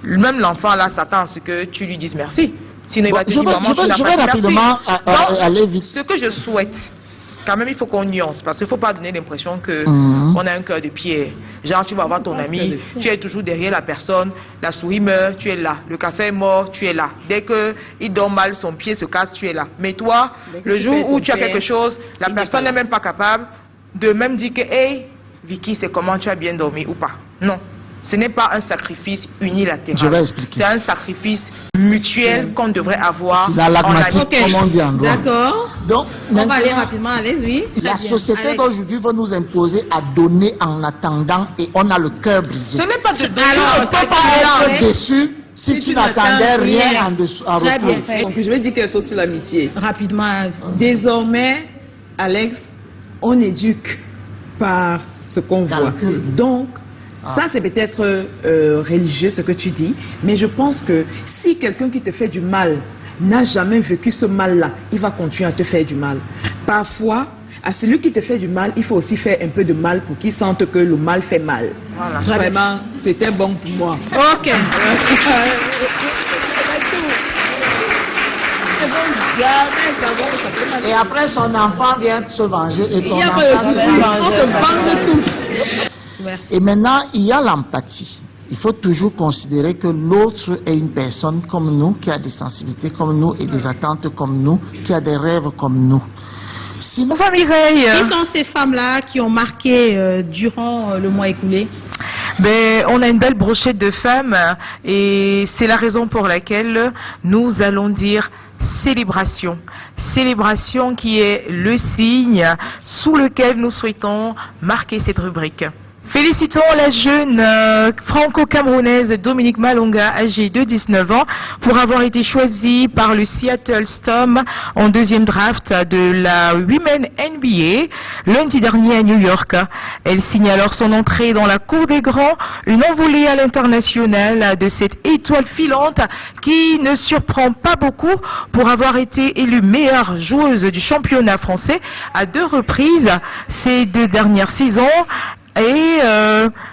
même l'enfant là s'attend à ce que tu lui dises merci. Sinon il va te dire maman, tu n'as pas dit rapidement aller vite. Ce que je souhaite, quand même il faut qu'on nuance, parce qu'il ne faut pas donner l'impression que on a un cœur de pierre. Genre tu vas voir ton ami, tu es toujours derrière la personne, la souris meurt, tu es là, le café est mort, tu es là. Dès qu'il dort mal, son pied se casse, tu es là. Mais toi, le jour où tu as quelque chose, la personne n'est même pas capable de même dire que hey Vicky, c'est comment, tu as bien dormi ou pas. Non. Ce n'est pas un sacrifice unilatéral. Je vais expliquer. C'est un sacrifice mutuel qu'on devrait avoir. C'est dans l'agmatique, comme on dit en droit. D'accord. Donc, on va aller rapidement, Alex, oui. La société d'aujourd'hui va nous imposer à donner en attendant et on a le cœur brisé. Ce n'est pas de donner. Tu ne peux pas être déçu si tu n'attendais rien en dessous. Très bien fait. Donc, je vais dire quelque chose sur l'amitié. Rapidement. Désormais, Alex, on éduque par ce qu'on voit. Donc, Ça, c'est peut-être religieux ce que tu dis, mais je pense que si quelqu'un qui te fait du mal n'a jamais vécu ce mal-là, il va continuer à te faire du mal. Parfois, à celui qui te fait du mal, il faut aussi faire un peu de mal pour qu'il sente que le mal fait mal. Voilà. Vraiment, c'était bon pour moi. Ok. Et après, son enfant vient se venger et ton enfant on se venge tous. Merci. Et maintenant, il y a l'empathie. Il faut toujours considérer que l'autre est une personne comme nous, qui a des sensibilités comme nous et des attentes comme nous, qui a des rêves comme nous. Bonsoir Mireille. Qui sont ces femmes-là qui ont marqué durant le mois écoulé? Ben, on a une belle brochette de femmes et c'est la raison pour laquelle nous allons dire célébration. Célébration qui est le signe sous lequel nous souhaitons marquer cette rubrique. Félicitons la jeune franco-camerounaise Dominique Malonga, âgée de 19 ans, pour avoir été choisie par le Seattle Storm en deuxième draft de la Women NBA lundi dernier à New York. Elle signe alors son entrée dans la cour des grands, une envolée à l'international de cette étoile filante qui ne surprend pas beaucoup pour avoir été élue meilleure joueuse du championnat français à 2 reprises ces 2 dernières saisons. Et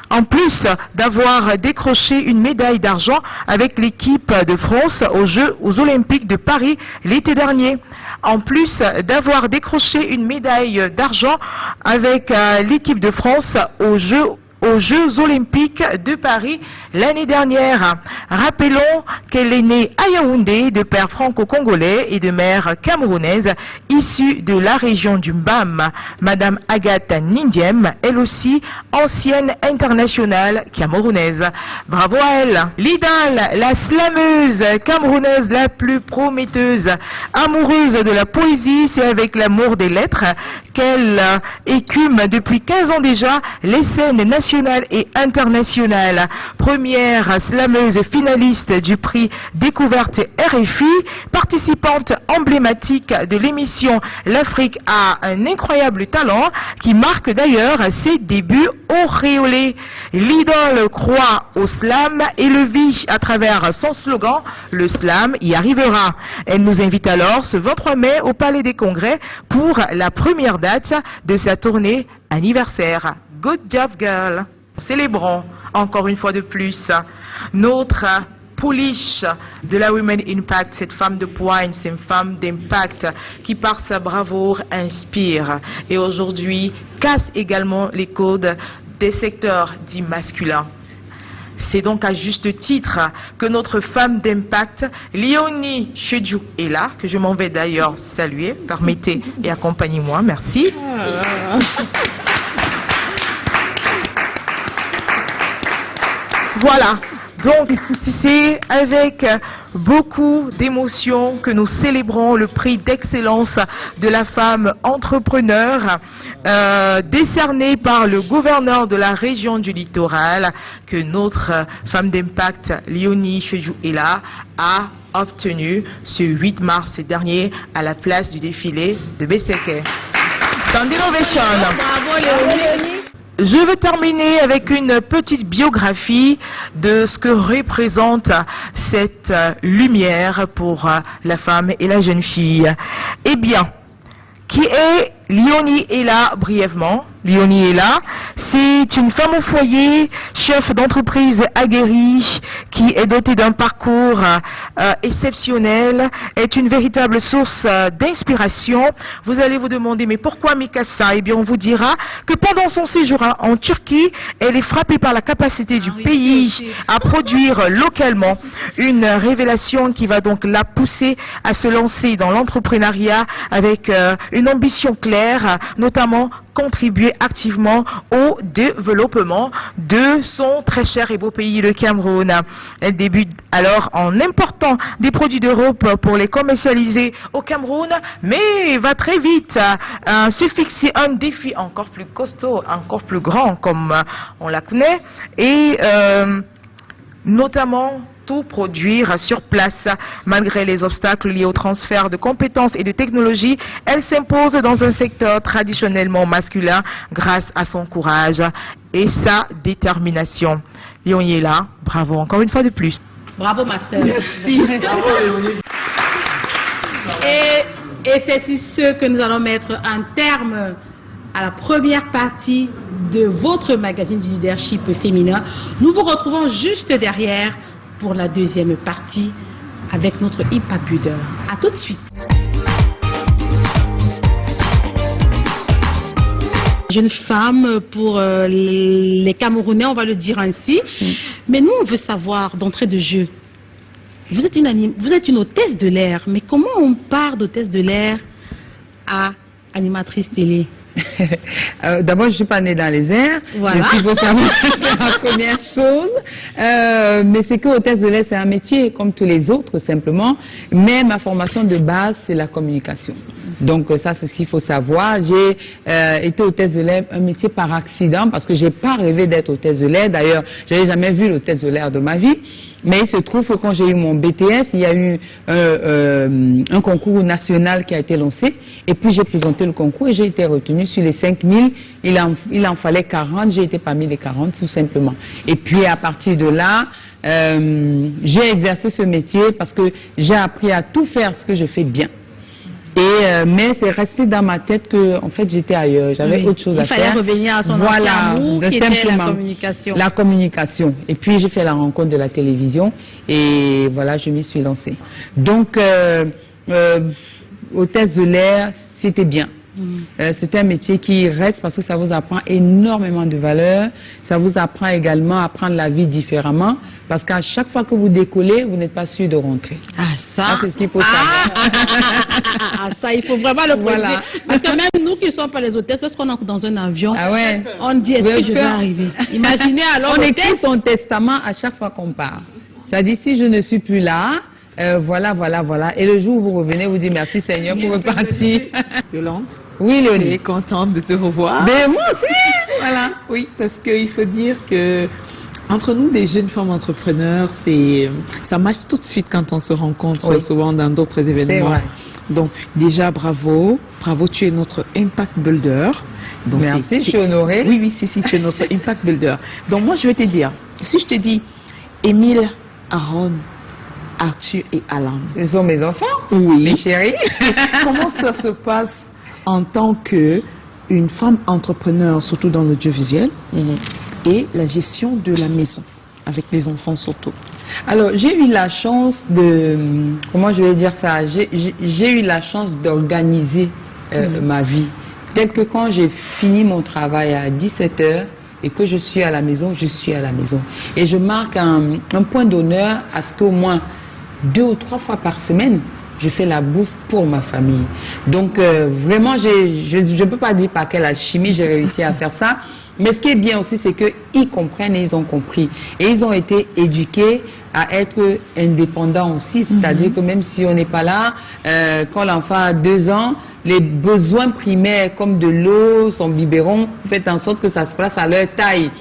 en plus d'avoir décroché une médaille d'argent avec l'équipe de France aux Olympiques de Paris l'été dernier. En plus d'avoir décroché une médaille d'argent avec l'équipe de France aux Jeux Olympiques de Paris l'année dernière. Rappelons qu'elle est née à Yaoundé de père franco-congolais et de mère camerounaise issue de la région du Mbam. Madame Agathe Nindiem, elle aussi ancienne internationale camerounaise. Bravo à elle. L'idole, la slameuse camerounaise la plus prometteuse, amoureuse de la poésie, c'est avec l'amour des lettres qu'elle écume depuis 15 ans déjà les scènes nationales et internationales. Première slameuse finaliste du prix Découverte RFI, participante emblématique de l'émission L'Afrique a un incroyable talent qui marque d'ailleurs ses débuts auréolés. L'idole croit au slam et le vit à travers son slogan « Le slam y arrivera ». Elle nous invite alors ce 23 mai au Palais des Congrès pour la première date de sa tournée anniversaire. Good job, girl. Célébrons encore une fois de plus notre polish de la Women Impact, cette femme de poigne, cette femme d'impact qui par sa bravoure inspire et aujourd'hui casse également les codes des secteurs dits masculins. C'est donc à juste titre que notre femme d'impact, Léonie Chedjou, est là, que je m'en vais d'ailleurs saluer. Permettez et accompagnez-moi, merci. Voilà, donc c'est avec beaucoup d'émotion que nous célébrons le prix d'excellence de la femme entrepreneur décerné par le gouverneur de la région du littoral que notre femme d'impact, Léonie Chedjou Ela, a obtenu ce 8 mars dernier à la place du défilé de Besseke. Standing ovation. Bravo Léonie. Je veux terminer avec une petite biographie de ce que représente cette lumière pour la femme et la jeune fille. Eh bien, qui est Léonie Ela brièvement? Léonie Ela, c'est une femme au foyer, chef d'entreprise aguerrie, qui est dotée d'un parcours exceptionnel, est une véritable source d'inspiration. Vous allez vous demander, mais pourquoi Mikasa? Eh bien, on vous dira que pendant son séjour en Turquie, elle est frappée par la capacité du pays à produire localement. Une révélation qui va donc la pousser à se lancer dans l'entrepreneuriat avec une ambition claire, notamment contribuer activement au développement de son très cher et beau pays, le Cameroun. Elle débute alors en important des produits d'Europe pour les commercialiser au Cameroun, mais va très vite se fixer un défi encore plus costaud, encore plus grand comme on la connaît, et notamment tout produire sur place. Malgré les obstacles liés au transfert de compétences et de technologies, elle s'impose dans un secteur traditionnellement masculin grâce à son courage et sa détermination. Lyon y est là. Bravo encore une fois de plus. Bravo ma sœur. Merci. Bravo, et c'est sur ce que nous allons mettre un terme à la première partie de votre magazine du leadership féminin. Nous vous retrouvons juste derrière pour la deuxième partie avec notre Impact Builder. À tout de suite. Jeune femme pour les Camerounais, on va le dire ainsi. Mais nous, on veut savoir d'entrée de jeu. Vous êtes une hôtesse de l'air, mais comment on part d'hôtesse de l'air à animatrice télé? D'abord, je suis pas née dans les airs. Voilà. Il faut savoir, c'est la première chose. Mais c'est que hôtesse de l'air, c'est un métier comme tous les autres, simplement. Mais ma formation de base, c'est la communication. Donc ça, c'est ce qu'il faut savoir. J'ai été hôtesse de l'air, un métier par accident, parce que j'ai pas rêvé d'être hôtesse de l'air. D'ailleurs, j'avais jamais vu l'hôtesse de l'air de ma vie. Mais il se trouve que quand j'ai eu mon BTS, il y a eu un concours national qui a été lancé. Et puis j'ai présenté le concours et j'ai été retenue sur les 5000. Il en fallait 40. J'ai été parmi les 40, tout simplement. Et puis à partir de là, j'ai exercé ce métier parce que j'ai appris à tout faire ce que je fais bien. Mais c'est resté dans ma tête que, en fait, j'étais ailleurs. J'avais autre chose à faire. Il fallait revenir à son ancien amour, qui était la communication. La communication. Et puis, j'ai fait la rencontre de la télévision. Et voilà, je m'y suis lancée. Donc, hôtesse de l'air, c'était bien. C'est un métier qui reste parce que ça vous apprend énormément de valeurs. Ça vous apprend également à prendre la vie différemment. Parce qu'à chaque fois que vous décollez, vous n'êtes pas sûr de rentrer. Ah, ça c'est ce qu'il faut savoir. Ça, il faut vraiment le préciser. Voilà. Parce que même nous qui ne sommes pas les hôtesses, lorsqu'on entre dans un avion, on dit, est-ce que je vais arriver? Imaginez alors on écrit son testament à chaque fois qu'on part. Ça dit, si je ne suis plus là, voilà. Et le jour où vous revenez, vous dites merci Seigneur pour repartir. Yolande. Oui, Léonie. Je suis contente de te revoir. Mais moi aussi. Voilà. Oui, parce qu'il faut dire que entre nous, des jeunes femmes entrepreneurs, ça marche tout de suite quand on se rencontre, souvent dans d'autres événements. Vrai. Donc, déjà, bravo, tu es notre Impact Builder. Donc, merci, je suis honorée. Oui, si, tu es notre Impact Builder. Donc, moi, je vais te dire, si je te dis Émile, Aaron, Arthur et Alan. Ils sont mes enfants. Oui. Mes chéris. Comment ça se passe en tant qu'une femme entrepreneur, surtout dans l'audiovisuel, et la gestion de la maison, avec les enfants surtout? Alors, j'ai eu la chance comment je vais dire ça, j'ai eu la chance d'organiser ma vie. Tel que quand j'ai fini mon travail à 17h et que je suis à la maison, je suis à la maison. Et je marque un point d'honneur à ce qu'au moins 2 ou 3 fois par semaine, je fais la bouffe pour ma famille. Donc, vraiment, je ne peux pas dire par quelle alchimie j'ai réussi à faire ça. Mais ce qui est bien aussi, c'est qu'ils comprennent et ils ont compris. Et ils ont été éduqués à être indépendants aussi. C'est-à-dire que même si on n'est pas là, quand l'enfant a 2 ans, les besoins primaires comme de l'eau, son biberon, faites en sorte que ça se place à leur taille.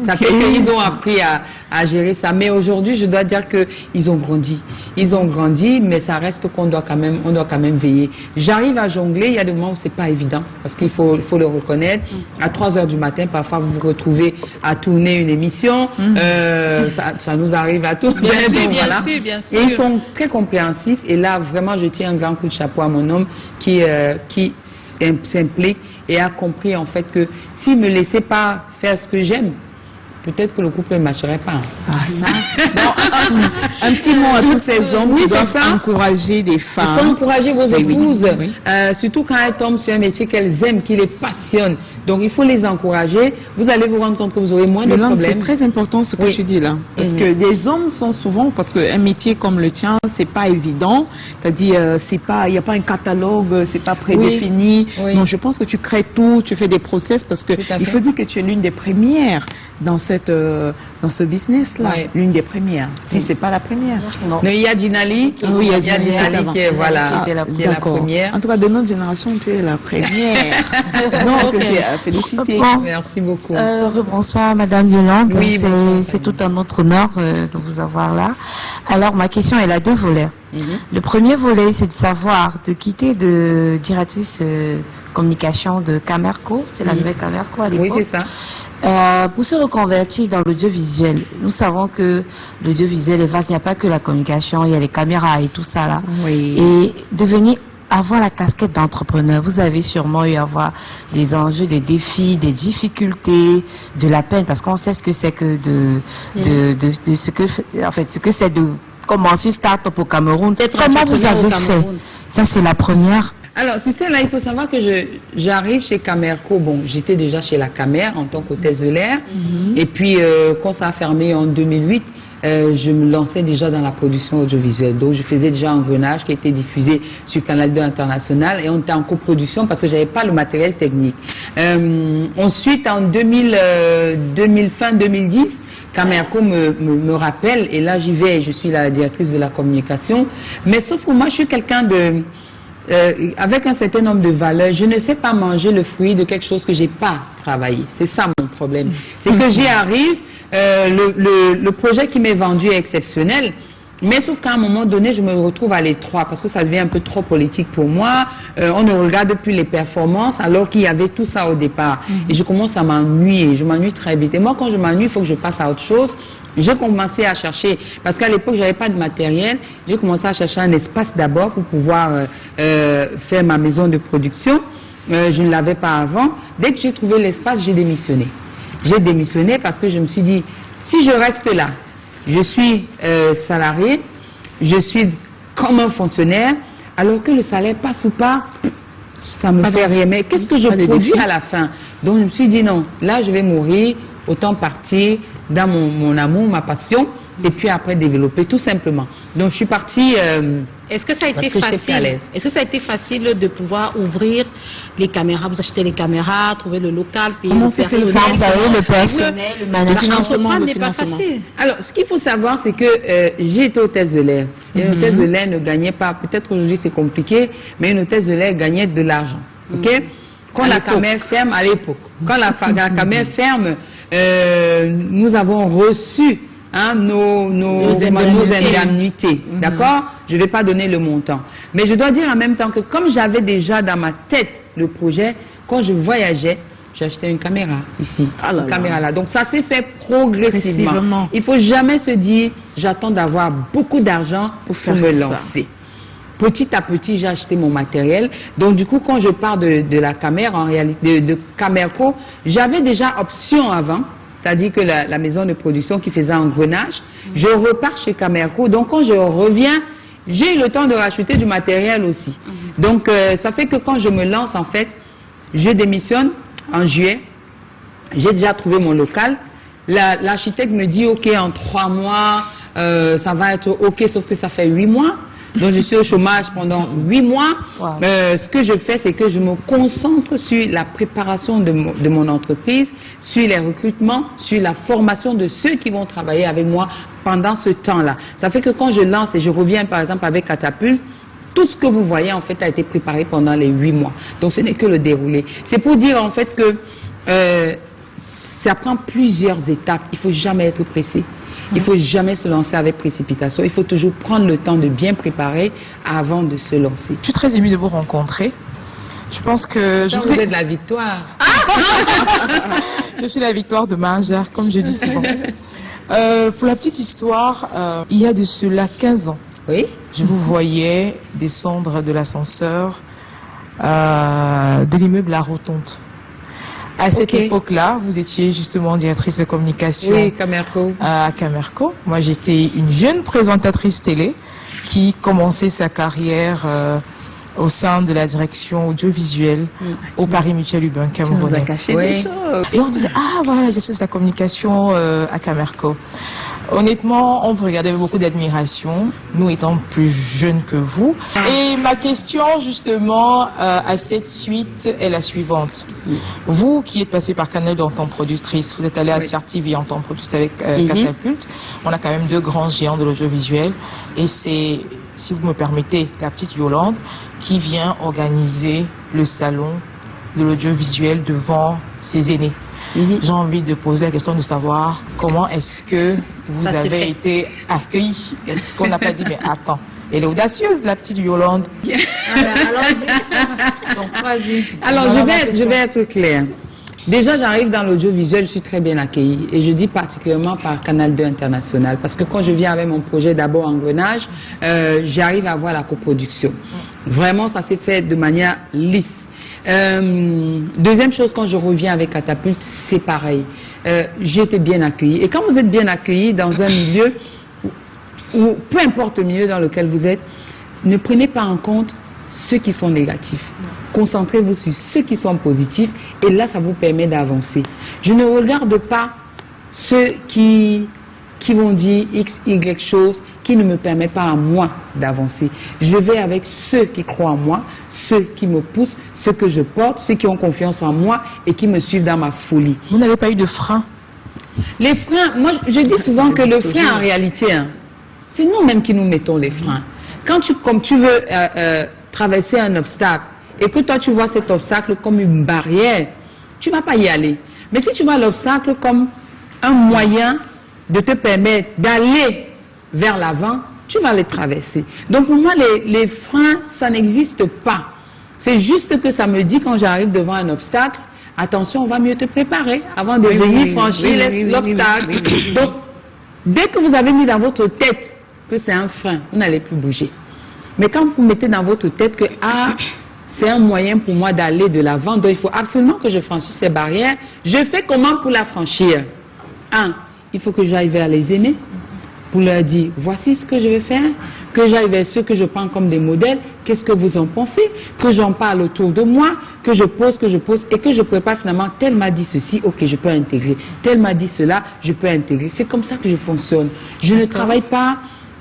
Ça fait qu'ils ont appris à gérer ça. Mais aujourd'hui, je dois dire qu'ils ont grandi. Ils ont grandi, mais ça reste qu'on doit quand même veiller. J'arrive à jongler, il y a des moments où c'est pas évident, parce qu'il faut le reconnaître. À 3h du matin, parfois, vous vous retrouvez à tourner une émission. Ça nous arrive à tous. Bien sûr. Et ils sont très compréhensifs. Et là, vraiment, je tiens un grand coup de chapeau à mon homme qui s'implique et a compris, en fait, que s'il me laissait pas faire ce que j'aime, peut-être que le couple ne marcherait pas. Ah, ça. Bon, un petit mot à tous ces hommes qui doivent encourager des femmes. Il faut encourager vos épouses, surtout quand elles tombent sur un métier qu'elles aiment, qui les passionne. Donc, il faut les encourager. Vous allez vous rendre compte que vous aurez moins de problèmes. C'est très important ce que tu dis là. Parce que les hommes sont souvent, parce qu'un métier comme le tien, c'est pas évident. C'est-à-dire, il n'y a pas un catalogue, c'est pas prédéfini. Donc, je pense que tu crées tout, tu fais des process parce que il faut dire que tu es l'une des premières dans ce business-là. L'une des premières. Si c'est pas la première. Non, il y a Dinali. Oui, il y a Dinali qui était la première. En tout cas, de notre génération, tu es la première. Donc, féliciter. Merci beaucoup. Rebonsoir Madame Yolande. Oui, c'est tout un autre honneur de vous avoir là. Alors ma question elle a 2 volets. Le premier volet, c'est de savoir, de quitter de directrice communication de Camerco, c'est la nouvelle Camerco à l'époque. Oui, c'est ça. Pour se reconvertir dans l'audiovisuel. Nous savons que l'audiovisuel est vaste, il n'y a pas que la communication, il y a les caméras et tout ça là. Oui. Et devenir avoir la casquette d'entrepreneur, vous avez sûrement eu à avoir des enjeux, des défis, des difficultés, de la peine, parce qu'on sait ce que c'est que ce que c'est de commencer une start-up au Cameroun. Comment vous avez fait? Ça, c'est la première. Alors, tu sais, là, il faut savoir que j'arrive chez Camerco. Bon, j'étais déjà chez la Camer en tant qu'hôtesse de l'air. Et puis, quand ça a fermé en 2008, je me lançais déjà dans la production audiovisuelle. Donc, je faisais déjà un venage qui était diffusé sur Canal 2 International et on était en coproduction parce que j'avais pas le matériel technique. Ensuite, en fin 2010, Camerco me rappelle et là, j'y vais. Je suis la directrice de la communication. Mais sauf que moi, je suis quelqu'un avec un certain nombre de valeurs. Je ne sais pas manger le fruit de quelque chose que j'ai pas travaillé. C'est ça mon problème. C'est que j'y arrive. Le projet qui m'est vendu est exceptionnel, mais sauf qu'à un moment donné, je me retrouve à l'étroit parce que ça devient un peu trop politique pour moi. On ne regarde plus les performances alors qu'il y avait tout ça au départ. Et je commence à m'ennuyer. Je m'ennuie très vite. Et moi, quand je m'ennuie, il faut que je passe à autre chose. J'ai commencé à chercher, parce qu'à l'époque, j'avais pas de matériel. J'ai commencé à chercher un espace d'abord pour pouvoir faire ma maison de production. Je ne l'avais pas avant. Dès que j'ai trouvé l'espace, j'ai démissionné. J'ai démissionné parce que je me suis dit, si je reste là, je suis salarié, je suis comme un fonctionnaire, alors que le salaire passe ou pas, ça me fait rien. Mais qu'est-ce que je produis à la fin? Donc je me suis dit, non, là je vais mourir, autant partir dans mon amour, ma passion, et puis après développer tout simplement. Donc je suis partie... Est-ce que ça a été facile? Est-ce que ça a été facile de pouvoir ouvrir les caméras? Vous achetez les caméras, trouver le local, payer le personnel, le management, n'est pas facile. Alors, ce qu'il faut savoir, c'est que j'ai été hôtesse de l'air. Et une hôtesse de l'air ne gagnait pas. Peut-être qu'aujourd'hui c'est compliqué, mais une hôtesse de l'air gagnait de l'argent. Ok? Quand la Camer ferme à l'époque, quand la Camer ferme, nous avons reçu nos indemnités, d'accord? Je ne vais pas donner le montant. Mais je dois dire en même temps que comme j'avais déjà dans ma tête le projet, quand je voyageais, j'achetais une caméra ici, une caméra là. Donc ça s'est fait progressivement. Il ne faut jamais se dire, j'attends d'avoir beaucoup d'argent pour me lancer. Petit à petit, j'ai acheté mon matériel. Donc du coup, quand je pars de la caméra, en réalité, de Camerco, j'avais déjà option avant. C'est-à-dire que la maison de production qui faisait engrenage, je repars chez Camerco. Donc quand je reviens, j'ai eu le temps de racheter du matériel aussi. Donc ça fait que quand je me lance, en fait, je démissionne en juillet. J'ai déjà trouvé mon local. L'architecte me dit, OK, en 3 mois, ça va être OK, sauf que ça fait 8 mois. Donc je suis au chômage pendant 8 mois. Ce que je fais, c'est que je me concentre sur la préparation de mon entreprise, sur les recrutements, sur la formation de ceux qui vont travailler avec moi pendant ce temps-là. Ça fait que quand je lance et je reviens par exemple avec Catapulte, tout ce que vous voyez en fait a été préparé pendant les 8 mois. Donc ce n'est que le déroulé. C'est pour dire en fait que ça prend plusieurs étapes. Il ne faut jamais être pressé. Il ne faut jamais se lancer avec précipitation. Il faut toujours prendre le temps de bien préparer avant de se lancer. Je suis très émue de vous rencontrer. Je pense que... Vous êtes la victoire. Je suis la victoire de Mangère, comme je dis souvent. Pour la petite histoire, il y a de cela 15 ans, je vous voyais descendre de l'ascenseur de l'immeuble La Rotonde. À cette époque-là, vous étiez justement directrice de communication à Camerco. Moi, j'étais une jeune présentatrice télé qui commençait sa carrière au sein de la direction audiovisuelle au Paris Mutuel Urbain Camerounais. Et on disait, ah voilà la directrice de la communication à Camerco. Honnêtement, on vous regardait avec beaucoup d'admiration, nous étant plus jeunes que vous. Et ma question, justement, à cette suite est la suivante. Vous qui êtes passé par Canal en tant que productrice, vous êtes allé à CR TV en tant que productrice avec Catapulte. On a quand même 2 grands géants de l'audiovisuel. Et c'est, si vous me permettez, la petite Yolande qui vient organiser le salon de l'audiovisuel devant ses aînés. J'ai envie de poser la question de savoir comment est-ce que vous avez été accueillis. Est-ce qu'on n'a pas dit, mais attends, Elle est audacieuse, la petite Yolande. Alors, je vais être claire. Déjà, j'arrive dans l'audiovisuel, je suis très bien accueillie. Et je dis particulièrement par Canal 2 International. Parce que quand je viens avec mon projet d'abord Engrenage, j'arrive à avoir la coproduction. Vraiment, ça s'est fait de manière lisse. Deuxième chose, quand je reviens avec Catapulte, c'est pareil. J'ai été bien accueillie. Et quand vous êtes bien accueilli dans un milieu, ou peu importe le milieu dans lequel vous êtes, ne prenez pas en compte ceux qui sont négatifs. Concentrez-vous sur ceux qui sont positifs et là, ça vous permet d'avancer. Je ne regarde pas ceux qui vont dire X, Y chose qui ne me permet pas à moi d'avancer. Je vais avec ceux qui croient en moi, ceux qui me poussent, ceux que je porte, ceux qui ont confiance en moi et qui me suivent dans ma folie. Vous n'avez pas eu de frein? Les freins, moi je dis souvent que le frein en réalité, hein, c'est nous-mêmes qui nous mettons les freins. Comme tu veux traverser un obstacle et que toi tu vois cet obstacle comme une barrière, tu ne vas pas y aller. Mais si tu vois l'obstacle comme un moyen de te permettre d'aller vers l'avant, tu vas les traverser. Donc pour moi, les freins, ça n'existe pas. C'est juste que ça me dit quand j'arrive devant un obstacle, attention, on va mieux te préparer avant de venir franchir l'obstacle. Donc, dès que vous avez mis dans votre tête que c'est un frein, vous n'allez plus bouger. Mais quand vous mettez dans votre tête que c'est un moyen pour moi d'aller de l'avant, donc il faut absolument que je franchisse ces barrières, je fais comment pour la franchir? Il faut que j'aille vers les aînés pour leur dire, voici ce que je vais faire, que j'aille vers ceux que je prends comme des modèles, qu'est-ce que vous en pensez, que j'en parle autour de moi, que je pose et que je prépare finalement, tel m'a dit ceci, ok, je peux intégrer, tel m'a dit cela, je peux intégrer. C'est comme ça que je fonctionne. Je ne travaille pas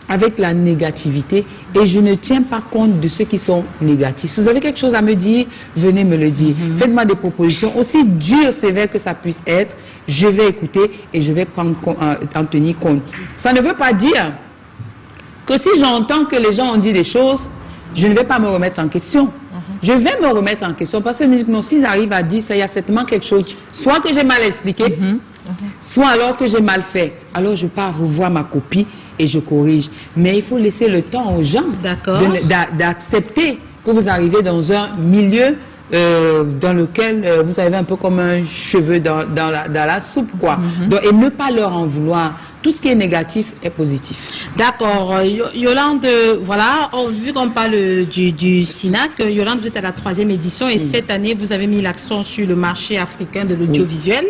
avec la négativité et je ne tiens pas compte de ceux qui sont négatifs. Si vous avez quelque chose à me dire, venez me le dire. Faites-moi des propositions, aussi dures, sévères que ça puisse être, je vais écouter et je vais en tenir compte. Ça ne veut pas dire que si j'entends que les gens ont dit des choses, je ne vais pas me remettre en question. Je vais me remettre en question parce que s'ils arrivent à dire ça, il y a certainement quelque chose, soit que j'ai mal expliqué, soit alors que j'ai mal fait. Alors je pars revoir ma copie et je corrige. Mais il faut laisser le temps aux gens d'accepter que vous arrivez dans un milieu dans lequel vous avez un peu comme un cheveu dans la soupe, quoi. Donc, et ne pas leur en vouloir. Tout ce qui est négatif est positif. D'accord. Yolande, voilà, vu qu'on parle du SINAC, Yolande, vous êtes à la 3e édition et cette année, vous avez mis l'accent sur le marché africain de l'audiovisuel.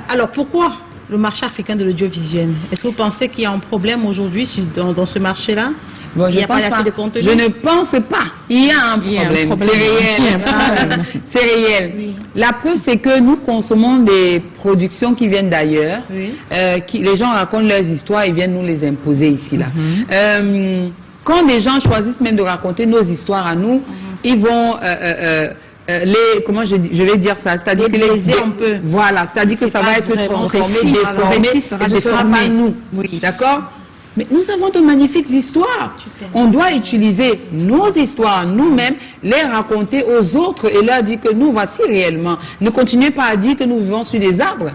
Alors, pourquoi le marché africain de l'audiovisuel? Est-ce que vous pensez qu'il y a un problème aujourd'hui dans ce marché-là? Bon, il n'y a pas assez de contenu? Je ne pense pas. Il y a un problème. C'est réel. C'est réel. Oui. La preuve, c'est que nous consommons des productions qui viennent d'ailleurs. Oui. Les gens racontent leurs histoires et viennent nous les imposer ici, là. Quand des gens choisissent même de raconter nos histoires à nous, ils vont... comment je vais dire ça, c'est-à-dire que un peu. Voilà, c'est-à-dire que ça va être transformé, déformé, et ce sera pas nous. Oui. D'accord? Mais nous avons de magnifiques histoires. On doit utiliser nos histoires nous-mêmes, les raconter aux autres et leur dire que nous voici réellement. Ne continuez pas à dire que nous vivons sur des arbres.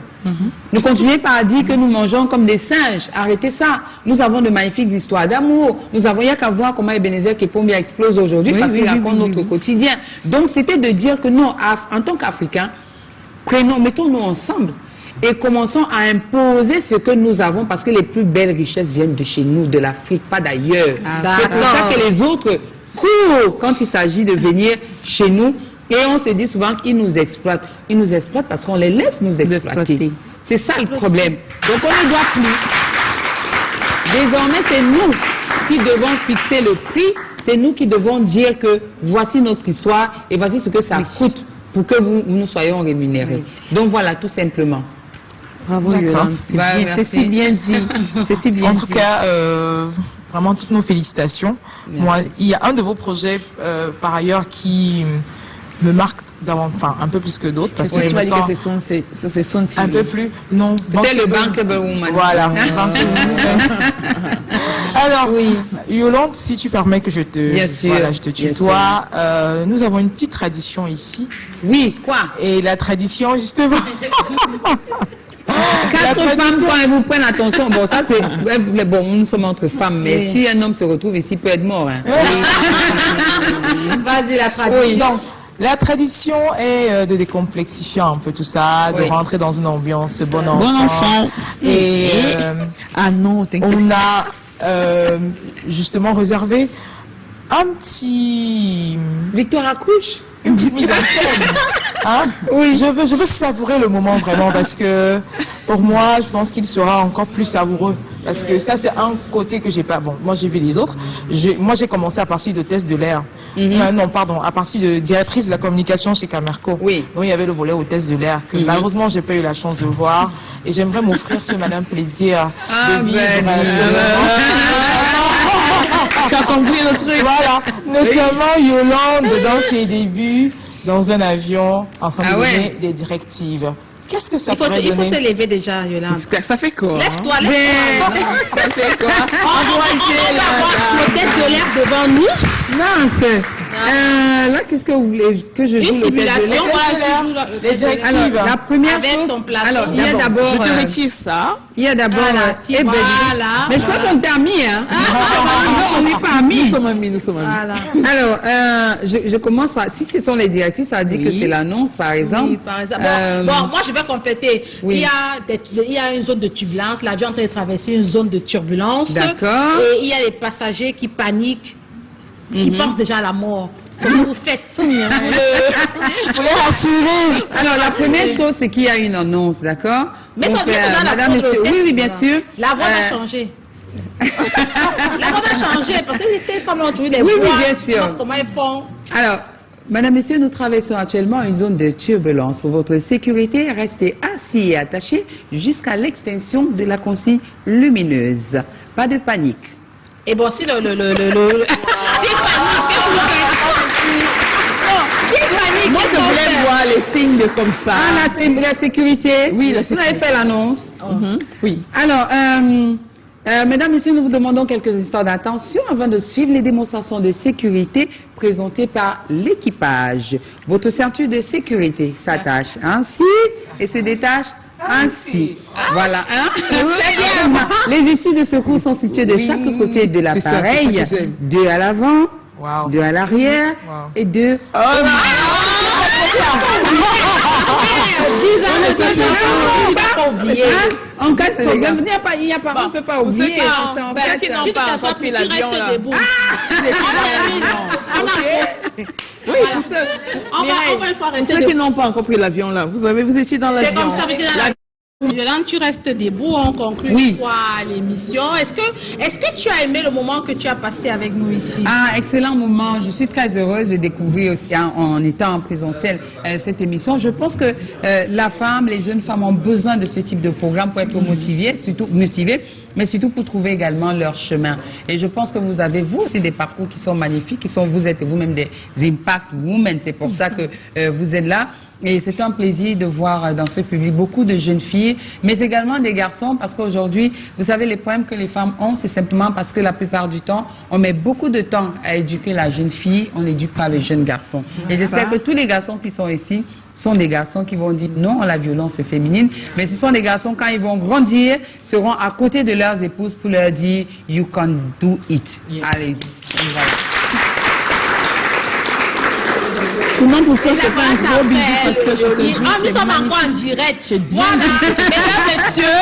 Ne continuez pas à dire que nous mangeons comme des singes. Arrêtez ça. Nous avons de magnifiques histoires d'amour. Nous avons, il n'y a qu'à voir comment Ebenezer Kepomia explose aujourd'hui parce qu'il raconte notre quotidien. Donc c'était de dire que nous, en tant qu'Africains, mettons-nous ensemble. Et commençons à imposer ce que nous avons parce que les plus belles richesses viennent de chez nous, de l'Afrique, pas d'ailleurs. C'est pour ça que les autres courent quand il s'agit de venir chez nous et on se dit souvent qu'ils nous exploitent. Ils nous exploitent parce qu'on les laisse nous exploiter. C'est ça le problème. Donc on ne doit plus. Désormais, c'est nous qui devons fixer le prix. C'est nous qui devons dire que voici notre histoire et voici ce que ça coûte pour que nous soyons rémunérés. Donc voilà, tout simplement. Bravo, Yolande. C'est si bien dit. C'est si bien dit. En tout cas, vraiment toutes nos félicitations. Moi, il y a un de vos projets, par ailleurs, qui me marque un peu plus que d'autres. Parce que je me sens c'est son un peu plus. Non. C'était le Bankable Woman. Voilà. Alors, Yolande, si tu permets que je te tutoie, nous avons une petite tradition ici. Oui, quoi? Et la tradition, justement, 4 femmes, quand elles vous prennent attention, bon, ça c'est, bon, nous sommes entre femmes, mais si un homme se retrouve ici, il peut être mort. Hein. Vas-y, la tradition. La tradition est de décomplexifier un peu tout ça, de rentrer dans une ambiance bon enfant. Et ah non, on a justement réservé un petit... Victoire accouche. Une petite mise en scène. Hein? Oui, je veux savourer le moment vraiment parce que pour moi, je pense qu'il sera encore plus savoureux. Parce que ça, c'est un côté que j'ai pas. Bon, moi, j'ai vu les autres. Moi, j'ai commencé à partir de tests de l'air. Non, pardon, à partir de directrice de la communication chez Camerco. Oui. Donc, il y avait le volet au test de l'air que malheureusement, j'ai pas eu la chance de voir. Et j'aimerais m'offrir ce madame plaisir de vivre. Tu as compris le truc. Voilà. Notamment Yolande dans ses débuts, dans un avion, en train de donner des directives. Qu'est-ce que ça pourrait donner? Il faut se lever déjà, Yolande. Ça fait quoi? Lève-toi, lève-toi. Ça fait quoi? On doit le test de l'air devant nous. Non, c'est... là, qu'est-ce que vous voulez que je joue? Une simulation, voilà, les directives. Alors, la première avec chose, son plafond. alors, il y a d'abord... Je te retire ça. Il y a d'abord... Voilà, mais je crois qu'on est amis, hein. Non, on n'est pas amis. Nous sommes amis. Voilà. Alors, je commence par... Si ce sont les directives, ça dit que c'est l'annonce, par exemple. Oui, par exemple. Bon, moi, je vais compléter. Oui. Il y a une zone de turbulence. L'avion est en train de traverser une zone de turbulence. D'accord. Et il y a les passagers qui paniquent, qui pensent déjà à la mort. Comment vous faites pour les rassurer? Alors, la première chose, c'est qu'il y a une annonce, d'accord? Mais madame, monsieur, oui, bien sûr. La voix a changé. La voix a changé parce que ces femmes ont trouvé les voix. Oui, bien sûr. Comment elles font? Alors, madame, monsieur, nous traversons actuellement une zone de turbulence. Pour votre sécurité, restez assis et attachés jusqu'à l'extinction de la consigne lumineuse. Pas de panique. Et bon, si Moi, je voulais voir les signes de comme ça. Ah, la sécurité. Oui, la sécurité. Vous avez fait l'annonce. Oui. Alors, mesdames, messieurs, nous vous demandons quelques instants d'attention avant de suivre les démonstrations de sécurité présentées par l'équipage. Votre ceinture de sécurité s'attache ainsi et se détache ainsi. Voilà. Hein? Les issues de secours sont situées de chaque côté de l'appareil. 2 à l'avant, 2 à l'arrière et 2 en cas de problème, il n'y a pas, on ne peut pas oublier. Tu t'assois, tu restes debout. Oui, on va une fois rester debout. Ceux qui n'ont pas encore pris l'avion là, vous étiez dans l'avion. C'est comme ça, vous étiez dans l'avion. Yolande, tu restes debout, on conclut une fois l'émission. Est-ce que tu as aimé le moment que tu as passé avec nous ici? Ah, excellent moment. Je suis très heureuse de découvrir aussi en étant en présentiel cette émission. Je pense que les jeunes femmes ont besoin de ce type de programme pour être motivées, mais surtout pour trouver également leur chemin. Et je pense que vous avez, vous aussi, des parcours qui sont magnifiques, vous êtes vous-même des Impact Women. C'est pour ça que vous êtes là. Et c'est un plaisir de voir dans ce public beaucoup de jeunes filles, mais également des garçons, parce qu'aujourd'hui, vous savez, les problèmes que les femmes ont, c'est simplement parce que la plupart du temps, on met beaucoup de temps à éduquer la jeune fille, on n'éduque pas le jeune garçon. Et j'espère que tous les garçons qui sont ici sont des garçons qui vont dire non à la violence féminine, mais ce sont des garçons, quand ils vont grandir, seront à côté de leurs épouses pour leur dire « you can do it ». Allez-y. Voilà. Comment vous faites faire un gros bisou parce que je te jure, nous sommes encore en direct. Voilà, mesdames, messieurs.